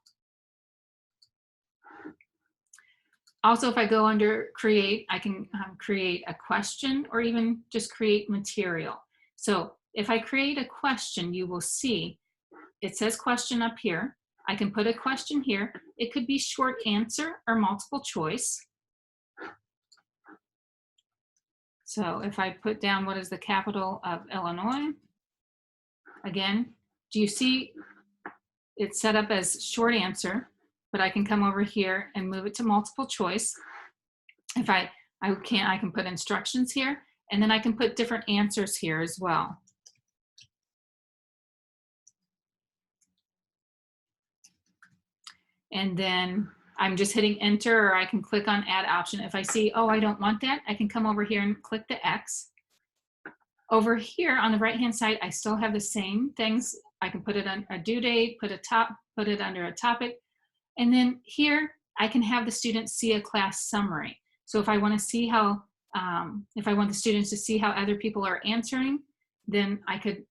Also, if I go under create, I can create a question or even just create material. So if I create a question, you will see it says question up here. I can put a question here. It could be short answer or multiple choice. So if I put down what is the capital of Illinois, again, do you see it's set up as short answer, but I can come over here and move it to multiple choice. If I can put instructions here, and then I can put different answers here as well. And then I'm just hitting enter, or I can click on add option. If I see, oh, I don't want that, I can come over here and click the X. Over here on the right-hand side, I still have the same things. I can put it on a due date, put it under a topic. And then here, I can have the students see a class summary. So if I want to see how if I want the students to see how other people are answering, then I could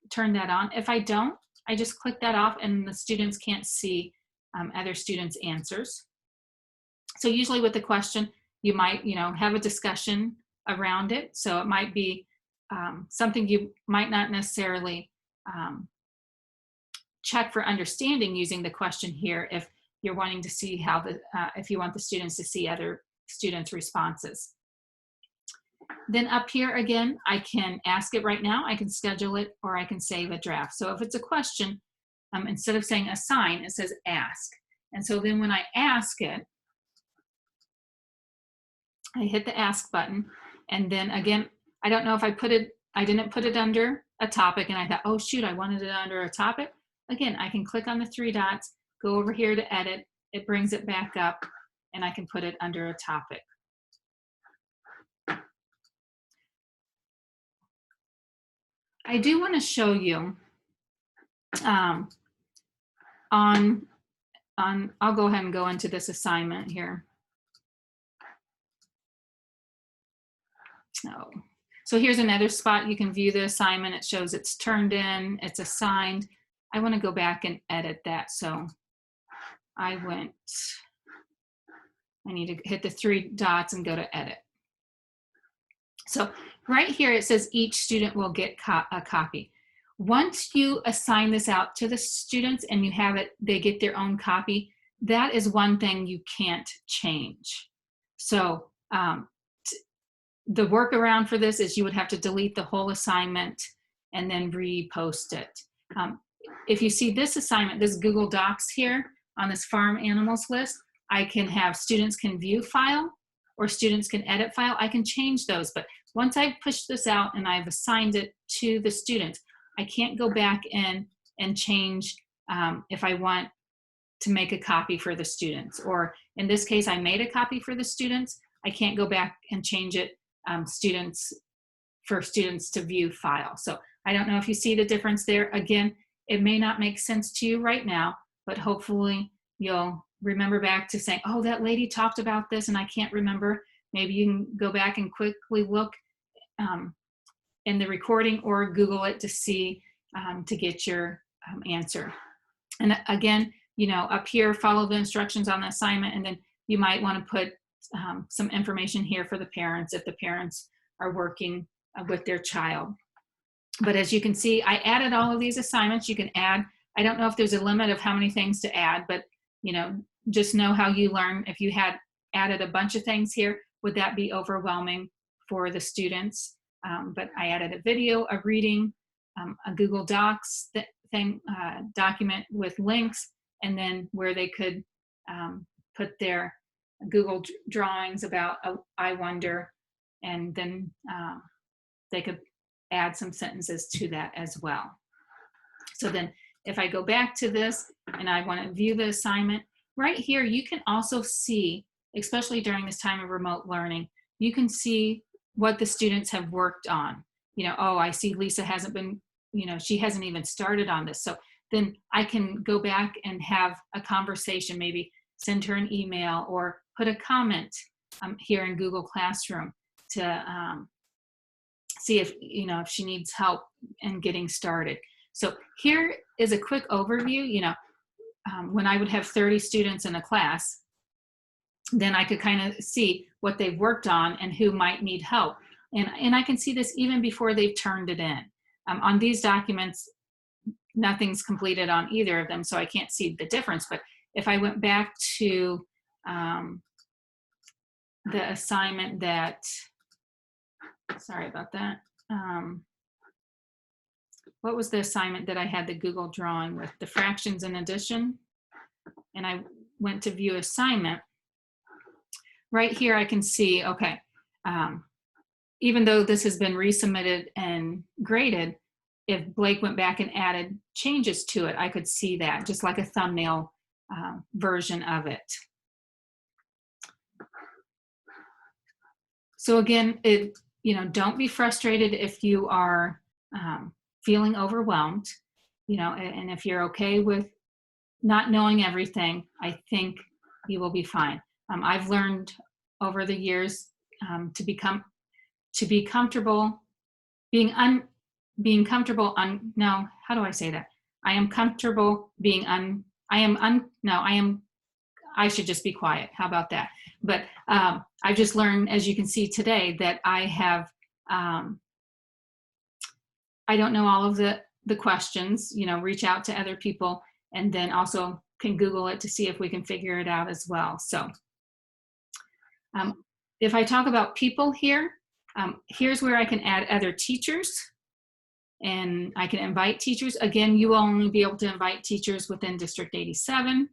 turn that on. If I don't, I just click that off and the students can't see other students' answers. So usually with the question, you might, have a discussion around it. So it might be something you might not necessarily check for understanding using the question here if you're wanting to see how if you want the students to see other students' responses. Then up here again, I can ask it right now, I can schedule it, or I can save a draft. So if it's a question, instead of saying assign, it says ask. And so then when I ask it, I hit the ask button, and then again, I don't know if I didn't put it under a topic, and I thought, oh shoot, I wanted it under a topic. Again, I can click on the 3 dots, go over here to edit, it brings it back up, and I can put it under a topic. I do want to show you I'll go ahead and go into this assignment here. So here's another spot you can view the assignment. It shows it's turned in, it's assigned. I want to go back and edit that. So I need to hit the 3 dots and go to edit. So right here it says each student will get a copy. Once you assign this out to the students and you have it, they get their own copy, that is one thing you can't change. So the workaround for this is you would have to delete the whole assignment and then repost it. If you see this assignment, this Google Docs here on this farm animals list, I can have students can view file or students can edit file. I can change those, but once I push this out and I've assigned it to the students, I can't go back in and change if I want to make a copy for the students. Or in this case, I made a copy for the students. I can't go back and change it for students to view file. So I don't know if you see the difference there. Again, it may not make sense to you right now, but hopefully you'll remember back to saying, oh, that lady talked about this and I can't remember. Maybe you can go back and quickly look in the recording or Google it to see, to get your answer. And again, up here, follow the instructions on the assignment, and then you might want to put some information here for the parents if the parents are working with their child. But as you can see, I added all of these assignments. You can add, I don't know if there's a limit of how many things to add, but just know how you learn. If you had added a bunch of things here, would that be overwhelming for the students? But I added a video, a reading, a Google Docs document with links, and then where they could put their Google drawings about I wonder, and then they could add some sentences to that as well. So then if I go back to this and I want to view the assignment, right here you can also see, especially during this time of remote learning, you can see what the students have worked on. Oh, I see Lisa hasn't been, she hasn't even started on this. So then I can go back and have a conversation, maybe send her an email or put a comment here in Google Classroom to see if, if she needs help in getting started. So here is a quick overview. When I would have 30 students in a class, then I could kind of see what they've worked on and who might need help. And I can see this even before they've turned it in. On these documents, nothing's completed on either of them, so I can't see the difference. But if I went back to the assignment that, sorry about that. What was the assignment that I had the Google drawing with? The fractions and addition. And I went to view assignment. Right here I can see, okay, even though this has been resubmitted and graded, if Blake went back and added changes to it, I could see that, just like a thumbnail version of it. So again, don't be frustrated if you are feeling overwhelmed, and if you're okay with not knowing everything, I think you will be fine. I've learned over the years to become to be comfortable being comfortable on, no, how do I say that? I am comfortable being I should just be quiet. How about that? But I've just learned, as you can see today, that I have, I don't know all of the questions, reach out to other people, and then also can Google it to see if we can figure it out as well. So if I talk about people here, here's where I can add other teachers, and I can invite teachers. Again, you will only be able to invite teachers within District 87.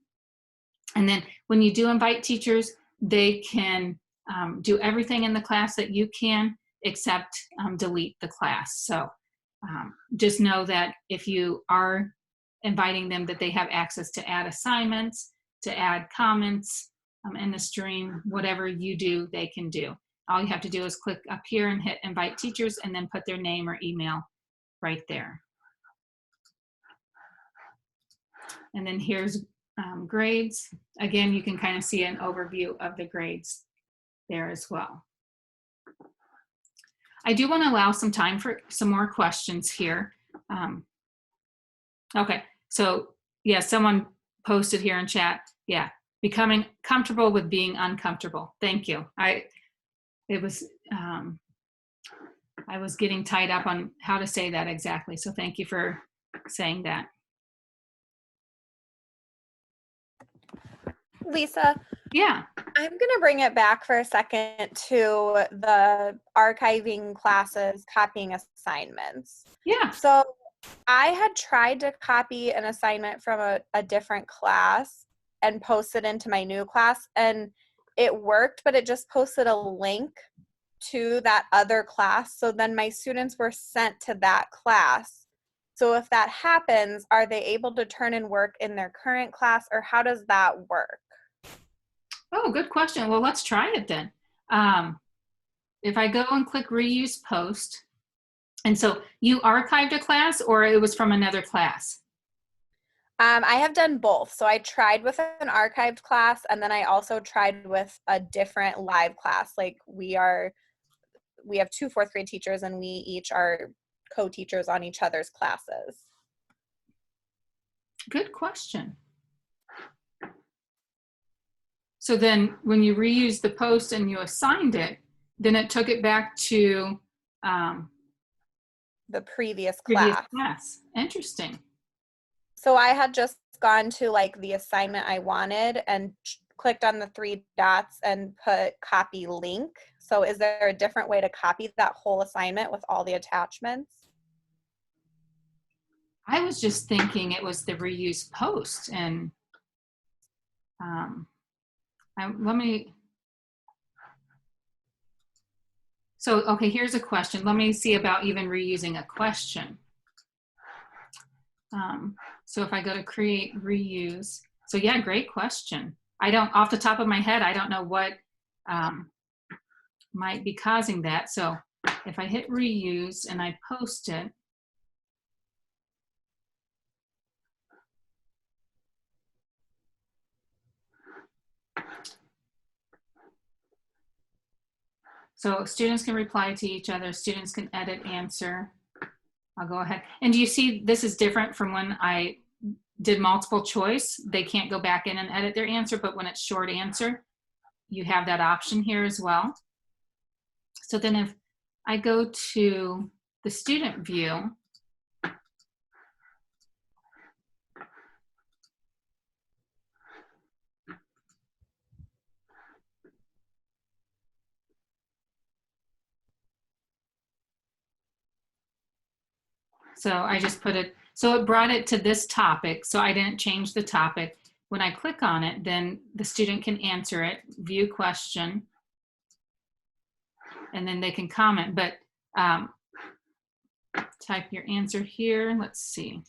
And then when you do invite teachers, they can do everything in the class that you can, except delete the class. So just know that if you are inviting them, that they have access to add assignments, to add comments in the stream. Whatever you do, they can do. All you have to do is click up here and hit invite teachers, and then put their name or email right there. And then here's grades. Again, you can kind of see an overview of the grades there as well. I do want to allow some time for some more questions here. Okay, so yeah, someone posted here in chat, yeah, becoming comfortable with being uncomfortable. Thank you. I was getting tied up on how to say that exactly, so thank you for saying that. Lisa, yeah, I'm going to bring it back for a second to the archiving classes, copying assignments. Yeah. So I had tried to copy an assignment from a different class and post it into my new class, and it worked, but it just posted a link to that other class. So then my students were sent to that class. So if that happens, are they able to turn in work in their current class, or how does that work? Oh, good question. Well, let's try it then. If I go and click reuse post, and so you archived a class, or it was from another class? I have done both. So I tried with an archived class, and then I also tried with a different live class. Like we have 2 4th grade teachers, and we each are co-teachers on each other's classes. Good question. So then when you reused the post and you assigned it, then it took it back to the previous class. Interesting. So I had just gone to like the assignment I wanted and clicked on the 3 dots and put copy link. So is there a different way to copy that whole assignment with all the attachments? I was just thinking it was the reuse post, and so, okay, here's a question. Let me see about even reusing a question. So if I go to create reuse, so yeah, great question. I don't, off the top of my head, I don't know what might be causing that. So if I hit reuse and I post it, so students can reply to each other, students can edit, answer. I'll go ahead. And do you see this is different from when I did multiple choice? They can't go back in and edit their answer, but when it's short answer, you have that option here as well. So then if I go to the student view, so I just put it, so it brought it to this topic. So I didn't change the topic. When I click on it, then the student can answer it, view question, and then they can comment. But type your answer here. Let's see.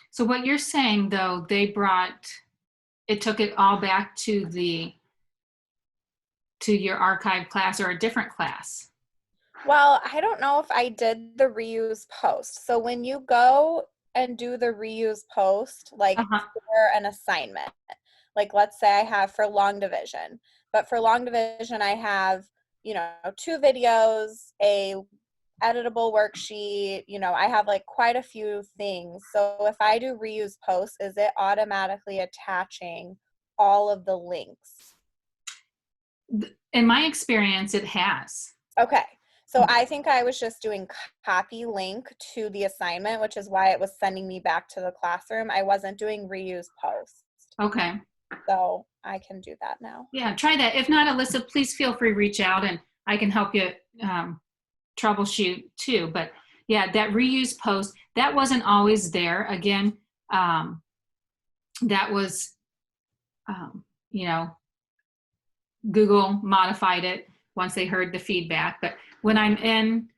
So what you're saying, though, they brought, it took it all back to your archive class or a different class. Well, I don't know if I did the reuse post. So when you go and do the reuse post, like for an assignment, like let's say I have for long division, But for long division, I have, 2 videos, a editable worksheet, I have like quite a few things. So if I do reuse posts, is it automatically attaching all of the links? In my experience, it has. Okay. So I think I was just doing copy link to the assignment, which is why it was sending me back to the classroom. I wasn't doing reuse post. Okay. So I can do that now. Yeah, try that. If not, Alyssa, please feel free to reach out and I can help you troubleshoot too. But yeah, that reuse post, that wasn't always there. Again, that was, Google modified it once they heard the feedback. But when I'm in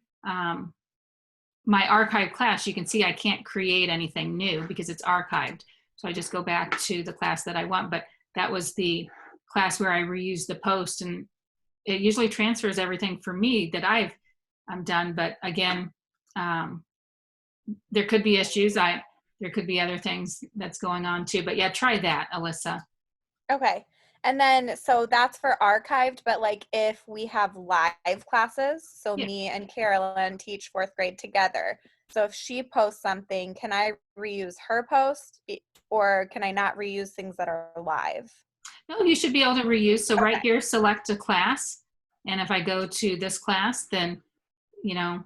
my archive class, you can see I can't create anything new because it's archived. So I just go back to the class that I want. But that was the class where I reused the post, and it usually transfers everything for me that I'm done. But again, there could be issues. There could be other things that's going on too. But yeah, try that, Alyssa. Okay. And then, so that's for archived, but like if we have live classes, so Yeah. me and Carolyn teach 4th grade together. So if she posts something, can I reuse her post, or can I not reuse things that are live? No, you should be able to reuse. So Okay. right here, select a class. And if I go to this class, then,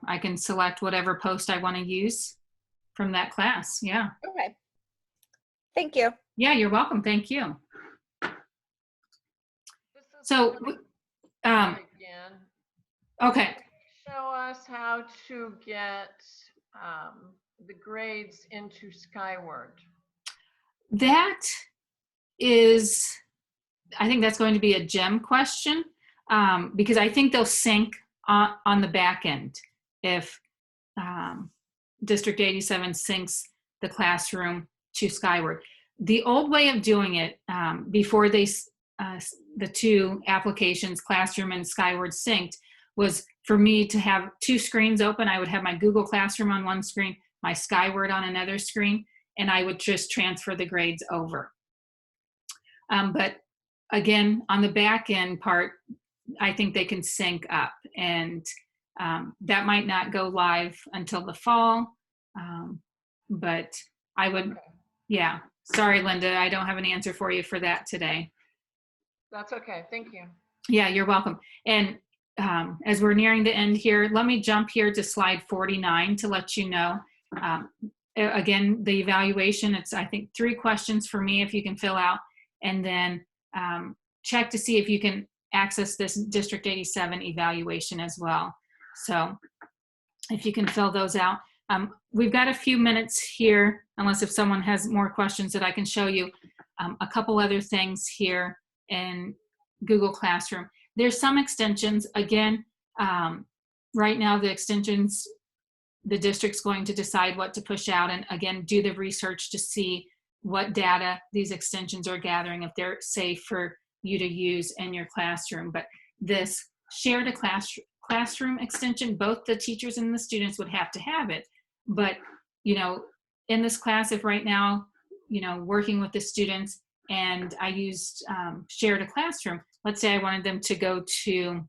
I can select whatever post I want to use from that class. Yeah. Okay. Thank you. Yeah, you're welcome. Thank you. This is So, again. okay. Show us how to get the grades into Skyward. That is, I think that's going to be a gem question, because I think they'll sync on the back end if District 87 syncs the classroom to Skyward. The old way of doing it, before the 2 applications, Classroom and Skyward, synced, was for me to have 2 screens open. I would have my Google Classroom on one screen, my Skyward on another screen, and I would just transfer the grades over. But again, on the back end part, I think they can sync up, and that might not go live until the fall. But I would, yeah. Sorry, Linda, I don't have an answer for you for that today. That's okay. Thank you. Yeah, you're welcome. And as we're nearing the end here, let me jump here to slide 49 to let you know. Again, the evaluation, it's, I think, 3 questions for me if you can fill out, and then check to see if you can access this District 87 evaluation as well. So if you can fill those out. We've got a few minutes here, unless if someone has more questions that I can show you. A couple other things here in Google Classroom. There's some extensions. Again, right now the extensions, the district's going to decide what to push out, and again, do the research to see what data these extensions are gathering, if they're safe for you to use in your classroom. But this share to classroom extension, both the teachers and the students would have to have it. But, in this class, if right now, working with the students, and I used share to classroom, let's say I wanted them to go to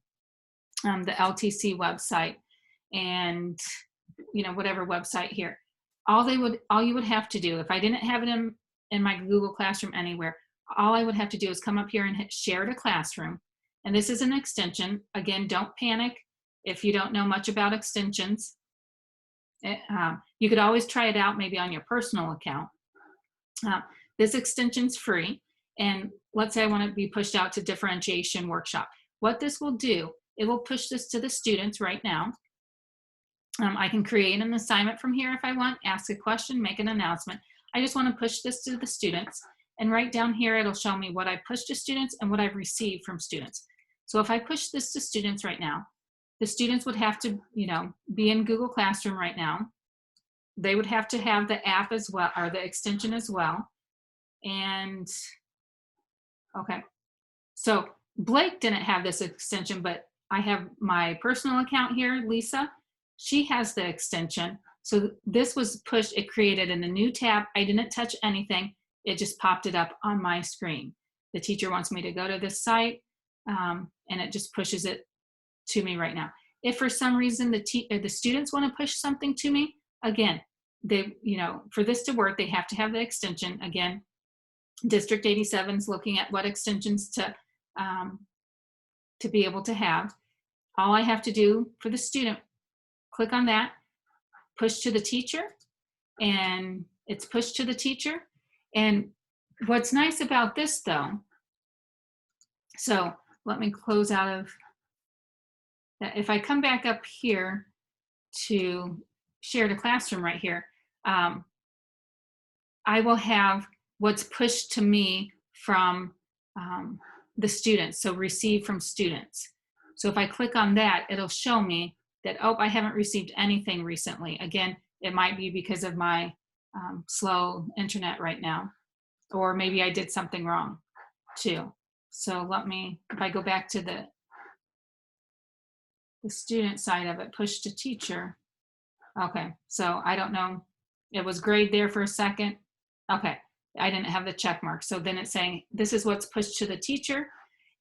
the LTC website and, whatever website here, all you would have to do, if I didn't have it in my Google Classroom anywhere, all I would have to do is come up here and hit share to classroom. And this is an extension. Again, don't panic if you don't know much about extensions. You could always try it out maybe on your personal account. This extension's free. And let's say I want to be pushed out to differentiation workshop. What this will do, it will push this to the students right now. I can create an assignment from here if I want, ask a question, make an announcement. I just want to push this to the students. And right down here, it'll show me what I pushed to students and what I've received from students. So if I push this to students right now, the students would have to, be in Google Classroom right now. They would have to have the app as well, or the extension as well. And, okay. So Blake didn't have this extension, but I have my personal account here, Lisa. She has the extension. So this was pushed, it created in a new tab. I didn't touch anything. It just popped it up on my screen. The teacher wants me to go to this site. and it just pushes it to me right now. If for some reason the students want to push something to me, again, they, for this to work, they have to have the extension. Again, District 87 is looking at what extensions to be able to have. All I have to do for the student, click on that, push to the teacher, and it's pushed to the teacher. And what's nice about this though, so let me close out of that. If I come back up here to share the classroom right here, I will have what's pushed to me from the students, so received from students. So if I click on that, it'll show me that, oh, I haven't received anything recently. Again, it might be because of my slow internet right now, or maybe I did something wrong too. So let me, if I go back to the student side of it, push to teacher. Okay, so I don't know, it was grade there for a second. Okay, I didn't have the check mark. So then it's saying, this is what's pushed to the teacher.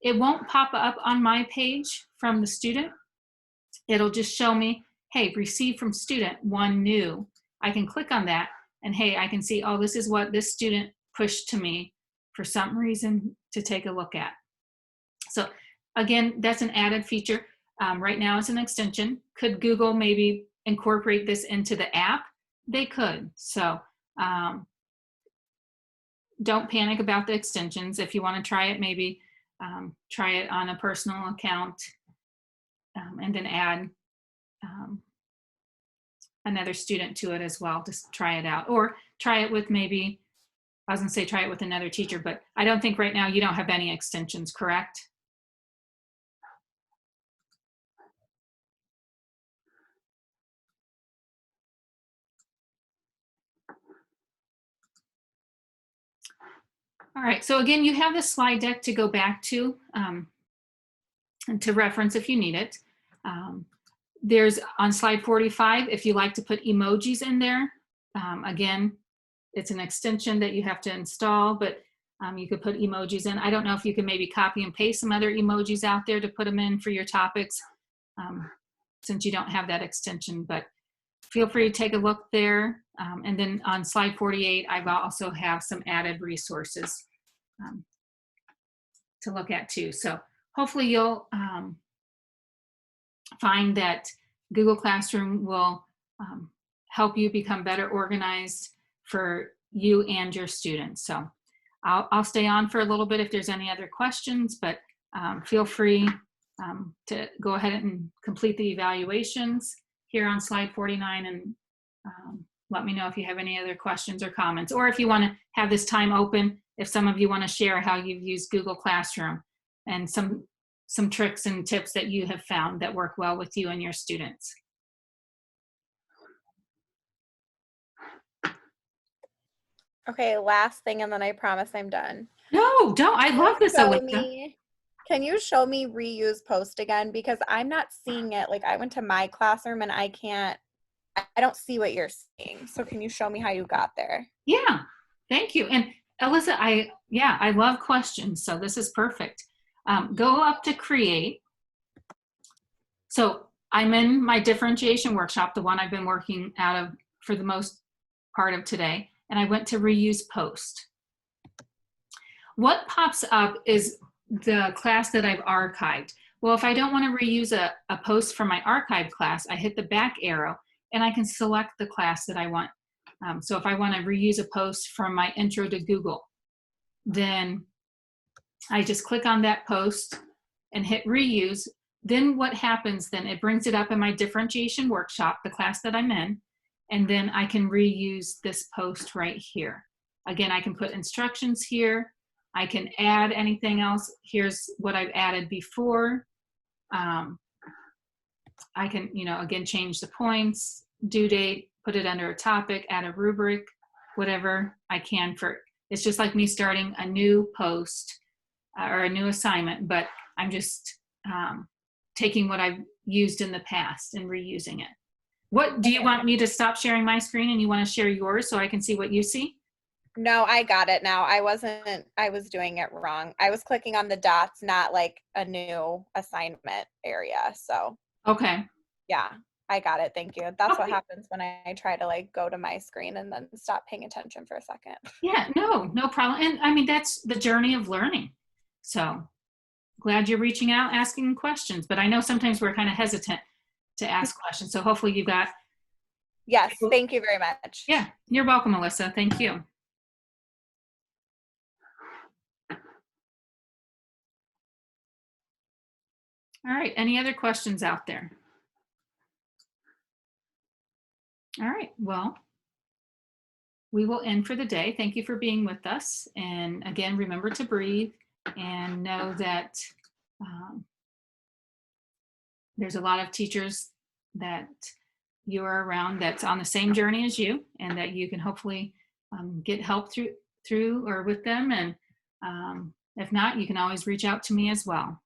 It won't pop up on my page from the student. It'll just show me, hey, received from student, one new. I can click on that and hey, I can see, oh, this is what this student pushed to me for some reason to take a look at. So again, that's an added feature. Right now it's an extension. Could Google maybe incorporate this into the app? They could. So don't panic about the extensions. If you want to try it, maybe try it on a personal account and then add another student to it as well. Just try it out, or try it with maybe, I was gonna say try it with another teacher, but I don't think right now you don't have any extensions, correct? All right, so again, you have the slide deck to go back to and to reference if you need it. There's on slide 45, if you like to put emojis in there, again, it's an extension that you have to install, but you could put emojis in. I don't know if you can maybe copy and paste some other emojis out there to put them in for your topics, since you don't have that extension, but feel free to take a look there. And then on slide 48, I also have some added resources to look at too. So hopefully you'll find that Google Classroom will help you become better organized for you and your students. So I'll stay on for a little bit if there's any other questions, but feel free to go ahead and complete the evaluations here on slide 49 and let me know if you have any other questions or comments, or if you want to have this time open, if some of you want to share how you've used Google Classroom and some tricks and tips that you have found that work well with you and your students. Okay, last thing, and then I promise I'm done. No, don't. I love this, Alyssa. Can you show me reuse post again? Because I'm not seeing it. Like I went to my classroom and I don't see what you're seeing. So can you show me how you got there? Yeah, thank you. And Alyssa, I love questions. So this is perfect. Go up to create. So I'm in my differentiation workshop, the one I've been working out of for the most part of today. And I went to reuse post. What pops up is the class that I've archived. Well, if I don't want to reuse a post from my archived class, I hit the back arrow and I can select the class that I want. So if I want to reuse a post from my intro to Google, then I just click on that post and hit reuse. Then what happens then, it brings it up in my differentiation workshop, the class that I'm in, and then I can reuse this post right here. Again, I can put instructions here. I can add anything else. Here's what I've added before. I can, again, change the points, due date, put it under a topic, add a rubric, whatever I can for, it's just like me starting a new post or a new assignment, but I'm just taking what I've used in the past and reusing it. What, do you want me to stop sharing my screen and you want to share yours so I can see what you see? No, I got it now. I was doing it wrong. I was clicking on the dots, not like a new assignment area. So Okay. yeah, I got it. Thank you. That's what Okay. happens when I try to like go to my screen and then stop paying attention for a second. Yeah, no problem. And I mean, that's the journey of learning. So glad you're reaching out, asking questions, but I know sometimes we're kind of hesitant to ask questions. So hopefully you got. Yes, thank you very much. Yeah, you're welcome, Melissa. Thank you. All right, any other questions out there? All right, well, we will end for the day. Thank you for being with us. And again, remember to breathe and know that there's a lot of teachers that you're around that's on the same journey as you, and that you can hopefully get help through or with them. And if not, you can always reach out to me as well.